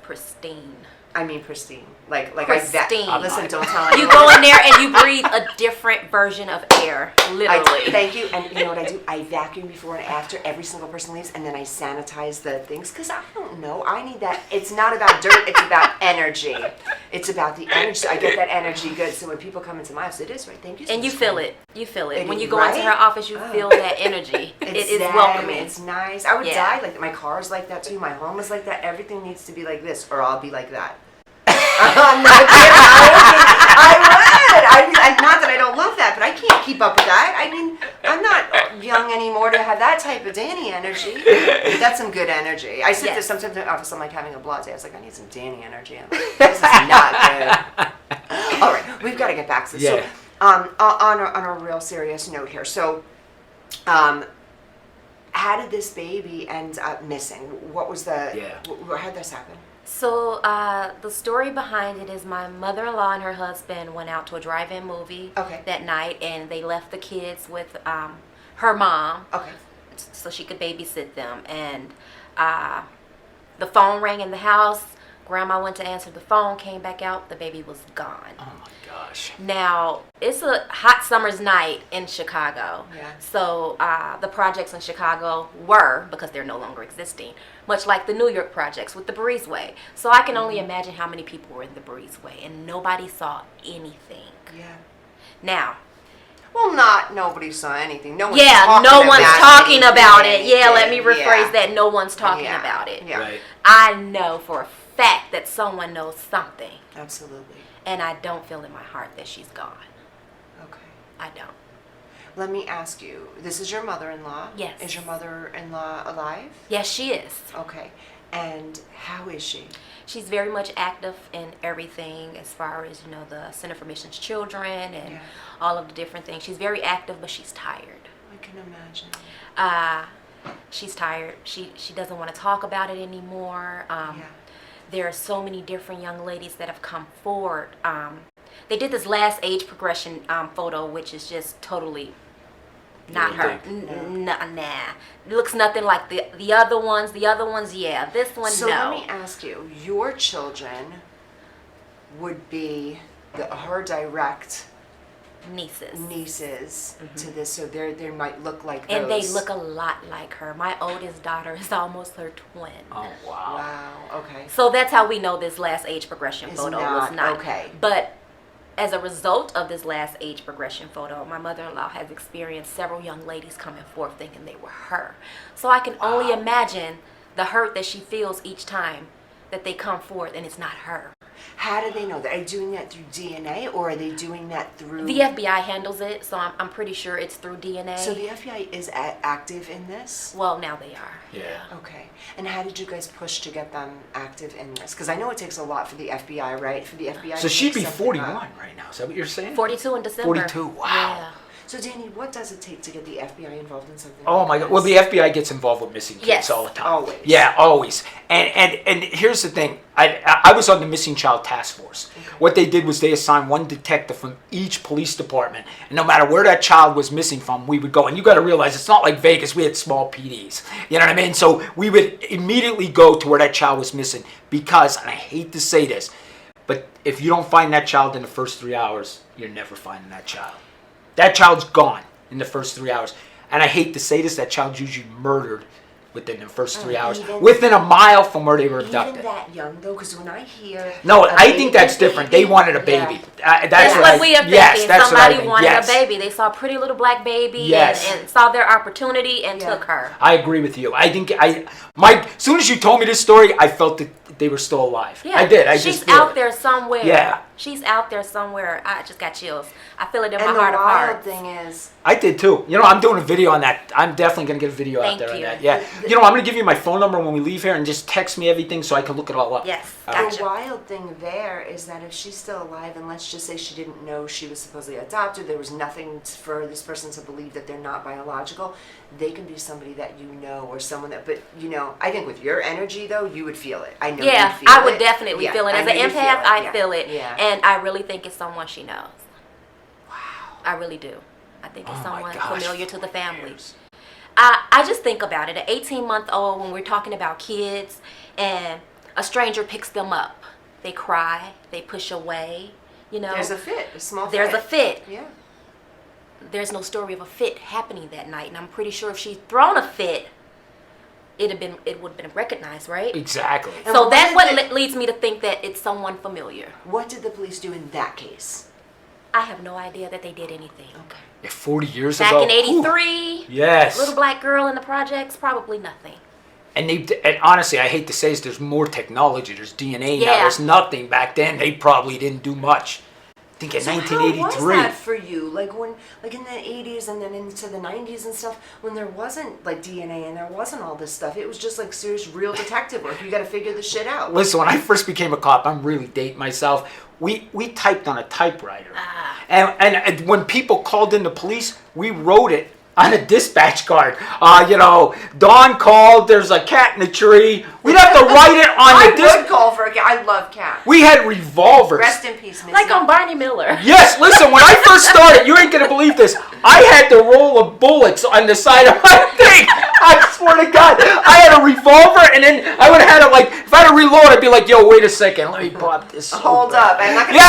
pristine. I mean pristine. Like Pristine. listen, don't tell You anyone. go in there and you breathe a different version of air, literally. Thank you. And you know what I do? I vacuum before and after every single person leaves, and then I sanitize the things because I don't know. I need that. It's not about dirt. It's about energy. It's about the energy. So I get that energy good. So when people come into my house, it is right. Thank you. So And you much. feel it. You feel it. It When is, you go into her right? office, you feel that energy. It is zen, welcoming. It's nice. I would Yeah. die like that. My car's like that too. My home is like that. Everything needs to be like this, or I'll be like that. I'm not kidding. I would. Not that I don't love that, but I can't keep up with that. I mean, I'm not young anymore to have that type of Danny energy. That's some good energy. I sit there sometimes in the office. I'm like having a blase. I was like, I need some Danny energy. I'm like, this is not good. All right, we've got to get back to this. Yeah. So, on a real serious note here. So, how did this baby end up missing? What was the? Yeah. How did this happen? So the story behind it is my mother-in-law and her husband went out to a drive-in movie that night, and they left the kids with her mom, so she could babysit them. And the phone rang in the house. Grandma went to answer the phone, came back out, the baby was gone. Oh my gosh. Now, it's a hot summer's night in Chicago. Yeah. So the projects in Chicago were, because they're no longer existing, much like the New York projects with the breezeway. So I can only imagine how many people were in the breezeway, and nobody saw anything. Yeah. Now, Well, nobody saw anything. No one's talking about it. Yeah, let me rephrase Yeah. that. No one's talking Yeah. about it. Yeah. Right. I know for a fact that someone knows something, Absolutely. and I don't feel in my heart that she's gone. Okay. I don't. Let me ask you. This is your mother-in-law. Yes. Is your mother-in-law alive? Yes, she is. Okay. And how is she? She's very much active in everything as far as, the Center for Missions Children and Yeah. all of the different things. She's very active, but she's tired. I can imagine. She's tired. She doesn't want to talk about it anymore. There are so many different young ladies that have come forward. They did this last age progression photo, which is just totally not her. Nah. It looks nothing like the other ones. The other ones, yeah. This one, So no. let me ask you. Your children would be her direct nieces to this, so they might look like those. And they look a lot like her. My oldest daughter is almost her twin. Oh wow. Wow. Okay. So that's how we know this last age progression Is photo not- was not. okay. But as a result of this last age progression photo, my mother-in-law has experienced several young ladies coming forth thinking they were her. So I can only imagine the hurt that she feels each time that they come forth and it's not her. How do they know that? Are they doing that through DNA, or are they doing that through? The FBI handles it, so I'm pretty sure it's through DNA. So the FBI is active in this? Well, now they are. Yeah. Okay. And how did you guys push to get them active in this? Because I know it takes a lot for the FBI, right? For the FBI. So to she'd pick be something 41 up. right now. Is that what you're saying? 42 in December. 42. Wow. Yeah. So Danny, what does it take to get the FBI involved in something? Oh like my God! this? Well, the FBI gets involved with missing kids Yes. all the time. Always. Yeah, always. And here's the thing. I was on the missing child task force. Okay. What they did was they assigned one detective from each police department, and no matter where that child was missing from, we would go. And you got to realize it's not like Vegas. We had small PDs. You know what I mean? So we would immediately go to where that child was missing because, and I hate to say this, but if you don't find that child in the first 3 hours, you're never finding that child. That child's gone in the first 3 hours. And I hate to say this, that child's usually murdered within the first 3 hours, within a mile from where they were abducted. Even that young though, because when I hear No, a I think that's baby, different. They wanted a baby. Yeah. That's what we are thinking. Yes, that's what I Somebody think. wanted Yes. a baby. They saw a pretty little black baby Yes. and saw their opportunity and Yeah. took her. I agree with you. I think as soon as you told me this story, I felt that they were still alive. Yeah, I did. I she's just feel out it. there somewhere. Yeah. She's out there somewhere. I just got chills. I feel it in And my the heart of wild hearts. thing is, I did too. I'm doing a video on that. I'm definitely going to get a video out Thank there on you. that. Yeah. I'm going to give you my phone number when we leave here and just text me everything so I can look it all up. Yes, All right. gotcha. the wild thing there is that if she's still alive, and let's just say she didn't know she was supposedly adopted, there was nothing for this person to believe that they're not biological, they can be somebody that you know or someone that, but I think with your energy though, you would feel it. I know Yeah, you'd feel I would it. definitely Yeah, feel it. I As know an you'd feel empath, I Yeah. feel it. Yeah. And I really think it's someone she knows. Wow. I really do. I think it's Oh my someone gosh, familiar to the 4 family. years. I just think about it. An 18-month-old, when we're talking about kids, and a stranger picks them up, they cry, they push away. There's a fit, a small fit. There's a fit. Yeah. There's no story of a fit happening that night, and I'm pretty sure if she'd thrown a fit, it would have been recognized, right? Exactly. And So what that's did what leads me to think that it's someone familiar. What did the police do in that case? I have no idea that they did anything. Okay. Yeah, 40 years Back ago. in '83, Yes. little black girl in the projects, probably nothing. And honestly, I hate to say this, there's more technology. There's DNA now. Yeah. There's nothing. Back then, they probably didn't do much. I think in So 1983. how was that for you? Like in the 80s and then into the 90s and stuff, when there wasn't like DNA and there wasn't all this stuff, it was just like serious, real detective work. You got to figure this shit out. Listen, when I first became a cop, I'm really dating myself. We typed on a typewriter, Ah. and when people called in the police, we wrote it on a dispatch card. Dawn called, there's a cat in the tree. We'd have to write it on the I would call for a cat. I love cats. We had revolvers. Rest in peace, Missy. Like on Barney Miller. Yes, listen, when I first started, you ain't going to believe this, I had the roll of bullets on the side of my thing. I swear to God. I had a revolver, and then I would have had it like, if I had to reload, I'd be like, yo, wait a second, let me pop this. Hold up. I'm not going to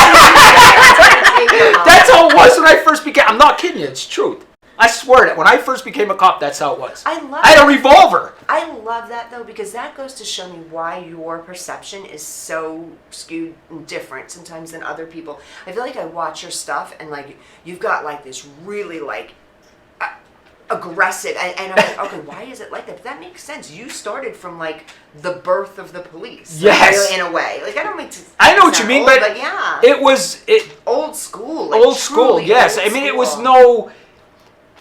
That's how it was when I first became, I'm not kidding you, it's truth. I swear that when I first became a cop, that's how it was. I had a revolver. I love that though, because that goes to show me why your perception is so skewed and different sometimes than other people. I feel like I watch your stuff and like you've got like this really like aggressive, and I'm like, okay, why is it like that? But that makes sense. You started from like the birth of the police. Yes. In a way. Like I know what you mean, old, but yeah. It was old school. Like, old school, yes. I mean, it was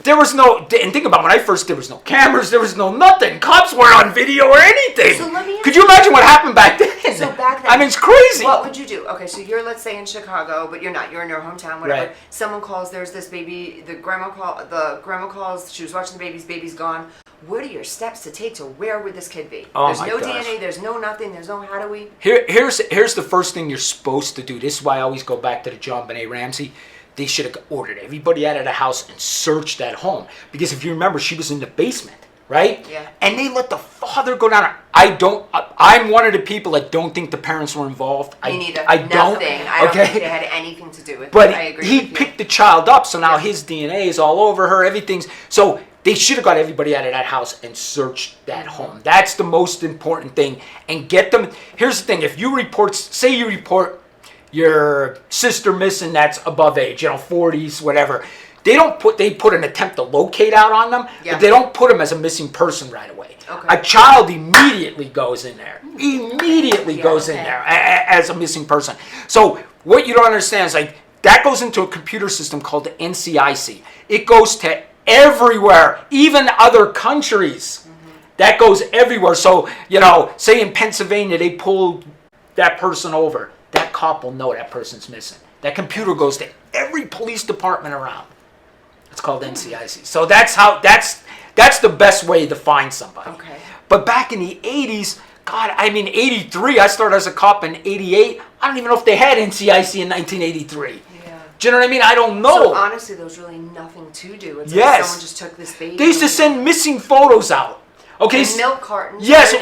there was no, and think about when I first, there was no cameras, there was no nothing. Cops weren't on video or anything. So let me Could you imagine what happened back then? So back then, I mean, it's crazy. What would you do? Okay, so you're, let's say, in Chicago, but you're not. You're in your hometown, whatever. Right. Someone calls, there's this baby, the grandma calls, she was watching the baby's gone. What are your steps to take to where would this kid be? There's no DNA, there's no nothing, there's no how do we... Here's the first thing you're supposed to do. This is why I always go back to the John Benet Ramsey. They should have ordered everybody out of the house and searched that home. Because if you remember, she was in the basement, right? Yeah. And they let the father go down. I'm one of the people that don't think the parents were involved. Me neither. I don't. Nothing. I don't think they had anything to do with it. But I agree he with you. picked the child up, so now his DNA is all over her, everything's... So they should have got everybody out of that house and searched that home. That's the most important thing. And get them... Here's the thing. If you report... Say you report your sister missing that's above age, 40s, whatever. They put an attempt to locate out on them, but they don't put them as a missing person right away. Okay. A child immediately goes in there. Goes in there as a missing person. So what you don't understand is like that goes into a computer system called the NCIC. It goes to everywhere, even other countries. That goes everywhere. So, say in Pennsylvania they pulled that person over. That cop will know that person's missing. That computer goes to every police department around. It's called NCIC. So that's the best way to find somebody. Okay. But back in the 80s, 83, I started as a cop in 88. I don't even know if they had NCIC in 1983. Yeah. Do you know what I mean? I don't know. So honestly, there was really nothing to do. It's like someone just took this baby. They used to send missing photos out. Okay. And milk cartons. Yes,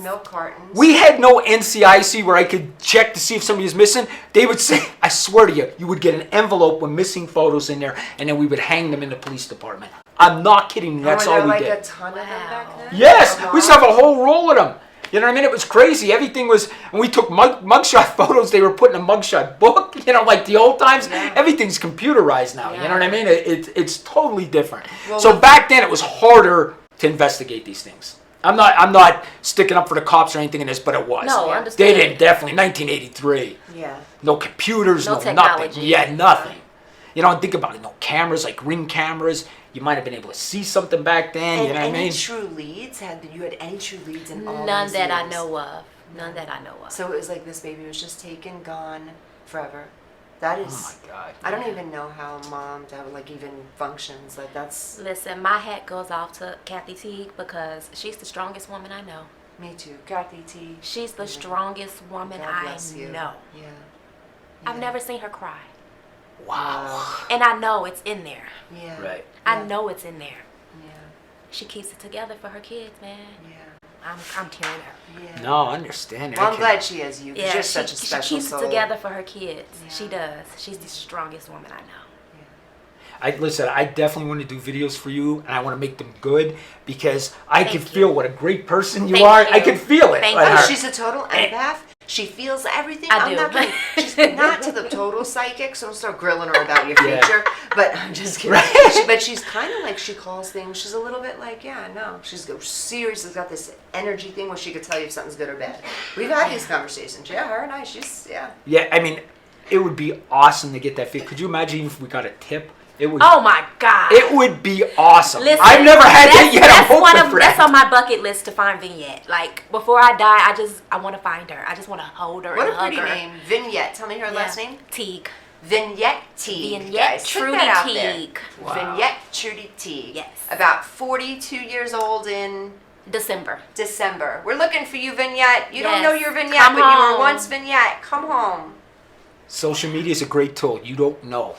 milk cartons. We had no NCIC where I could check to see if somebody was missing. They would say, I swear to you, you would get an envelope with missing photos in there, and then we would hang them in the police department. I'm not kidding. That's all we did. A ton of them back then? Yes, we used to have a whole roll of them. You know what I mean? It was crazy. Everything was, when we took mugshot photos, they were put in a mugshot book, like the old times. Yeah. Everything's computerized now. Yeah. You know what I mean? It's totally different. Well, so back then it was harder to investigate these things. I'm not sticking up for the cops or anything in this, but it was. No, understand. They didn't, definitely. 1983. Yeah. No computers, no technology. Nothing. Yeah, nothing. And think about it. No cameras, like Ring cameras. You might have been able to see something back then. You know what I mean? True leads? You had any true leads in all None these that years? I know of. None that I know of. So it was like this baby was just taken, gone, forever. That is... Oh my God. I don't even know how mom even functions. Like that's... Listen, my hat goes off to Kathy Teague because she's the strongest woman I know. Me too. Kathy T. She's the strongest woman I know. Yeah. I've never seen her cry. Wow. And I know it's in there. Yeah. Right. I know it's in there. Yeah. She keeps it together for her kids, man. Yeah. I'm tearing her. Yeah. No, I understand. Well, I'm glad she has you. Yeah, You're such a special she keeps soul. it together for her kids. Yeah. She does. She's the strongest woman I know. Listen, I definitely want to do videos for you, and I want to make them good because I can feel what a great person you are. I can feel it. She's a total empath. She feels everything. I do. Not kidding. She's not to the total psychic, so don't start grilling her about your future. But I'm just kidding. Right. But she's kind of like, she calls things, she's a little bit like, she's seriously got this energy thing where she could tell you if something's good or bad. We've had these conversations. Yeah, her and I, Yeah, I mean, it would be awesome to get that fit. Could you imagine if we got a tip? It would. Oh my God! It would be awesome. Listen, I've never had that yet. That's on my bucket list to find Vignette. Like before I die, I want to find her. I just want to hold her. What and a hug pretty her. name, Vignette. Tell me her last name. Teague. Vignette Teague, Vignette guys. Check Trudy that out there. Teague. Wow. Vignette Trudy Teague. Yes. About 42 years old in December. We're looking for you, Vignette. You don't Yes. know your Vignette, Come but you were home. once Vignette. Come home. Social media is a great tool. You don't know.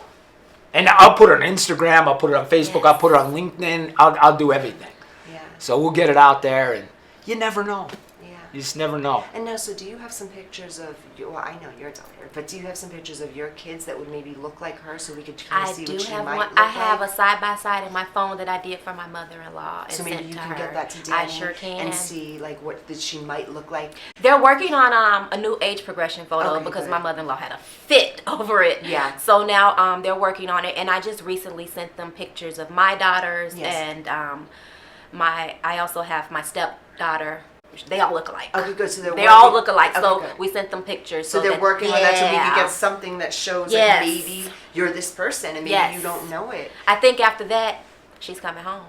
And I'll put it on Instagram. I'll put it on Facebook. Yes. I'll put it on LinkedIn. I'll do everything. Yeah. So we'll get it out there, and you never know. Yeah. You just never know. And now, so do you have some pictures of, well, I know your daughter, but do you have some pictures of your kids that would maybe look like her so we could kind of I see do what she have might one. look I have like? a side-by-side in my phone that I did for my mother-in-law and So maybe sent you to can her. get that to Danny I sure can. and see like what that she might look like. They're working on a new age progression photo Okay, because good. my mother-in-law had a fit over it. Yeah. So now they're working on it, and I just recently sent them pictures of my daughters Yes. and I also have my stepdaughter. They all look alike. Okay, good. So They all look alike. Okay, So good. we sent them pictures. So they're that- working on that so we can Yeah. get something that shows Yes. like maybe you're this person and maybe Yes. you don't know it. I think after that, she's coming home.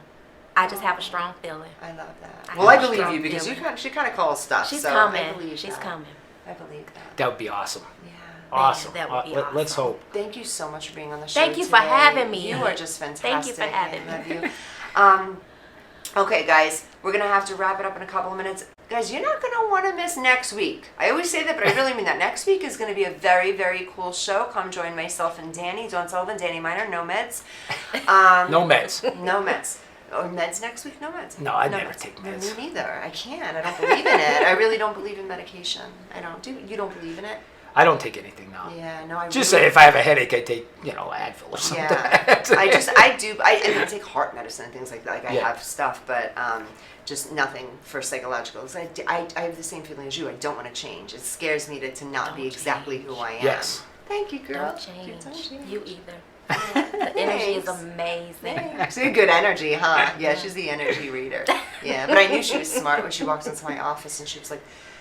I just have a strong feeling. I love that. I Well, I have a believe strong you because feeling. she kind of calls stuff. She's so coming. I believe She's that. coming. I believe that. That would be awesome. Yeah. Awesome. that would be Let's awesome. hope. Thank you so much for being on the show. Thank you for today. having me. You are just fantastic. Thank you for having I love me. you. Okay, guys, we're gonna have to wrap it up in a couple of minutes. Guys, you're not gonna want to miss next week. I always say that, but I really mean that. Next week is gonna be a very, very cool show. Come join myself and Danny, Dawn Sullivan, Danny Miner, no meds. No meds. No meds. Or meds next week? No meds. No, I No never take No, meds. me neither. I can't. I don't believe in it. I really don't believe in medication. I don't. You don't believe in it? I don't take anything now. Yeah, no, I Just really, say if I have a headache, I take, Advil or something. Yeah, I take heart medicine and things like that. Like I Yeah. have stuff, but just nothing for psychological. 'Cause I have the same feeling as you. I don't want to change. It scares me to not be exactly who I am. Yes. Thank you, girl. Don't change. Don't change. You either. The energy is Thanks. amazing. She's a good energy, huh? Yeah, she's the energy reader. Yeah, but I knew she was smart when she walked into my office and she was like,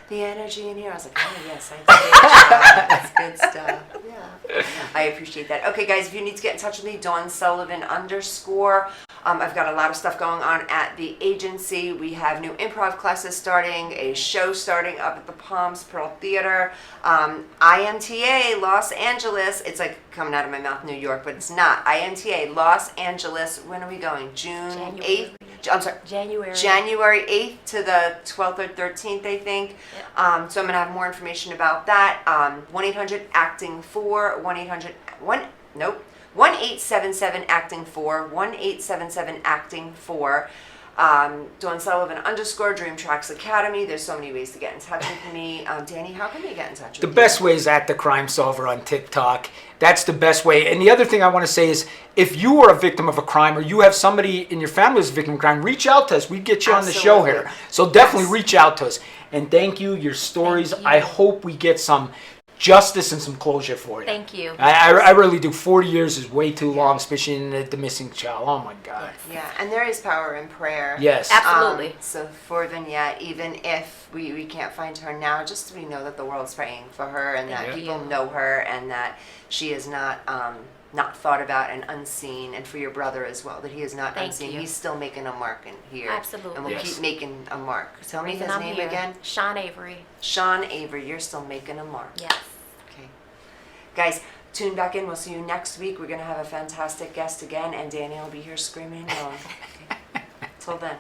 the energy in here. I was like, oh yes, that's good stuff. Yeah, I appreciate that. Okay, guys, if you need to get in touch with me, Dawn Sullivan _. I've got a lot of stuff going on at the agency. We have new improv classes starting, a show starting up at the Palms Pearl Theater. IMTA Los Angeles. It's like coming out of my mouth, New York, but it's not. IMTA Los Angeles. When are we going? June January. 8th. I'm sorry. January 8th to the 12th or 13th, I think. Yep. So I'm going to have more information about that. 1-800-ACTING-4, 1-877-ACTING-4, 1-877-ACTING-4. Dawn Sullivan _ Dream Tracks Academy. There's so many ways to get in touch with me. Danny, how can they get in touch with The you? best way is at the Crime Solver on TikTok. That's the best way. And the other thing I want to say is, if you are a victim of a crime or you have somebody in your family who's a victim of a crime, reach out to us. We get you on the show Absolutely. here. So definitely Yes. reach out to us. And thank you. Your stories, Thank you. I hope we get some justice and some closure for you. Thank you. I really do. 40 years is way too long, especially in the missing child. Oh my God. Yeah, and there is power in prayer. Yes. Absolutely. So for Vignette, even if we can't find her now, just we know that the world's praying for her and that Thank people you. know her and that she is not thought about and unseen, and for your brother as well, that he is not Thank unseen. you. He's still making a mark in here. Absolutely. And we'll Yes. keep making a mark. Tell me Reason his I'm name here. again. Sean Avery. Sean Avery, you're still making a mark. Yes. Okay. Guys, tune back in. We'll see you next week. We're going to have a fantastic guest again, and Danny will be here screaming and yelling. Okay. Till then.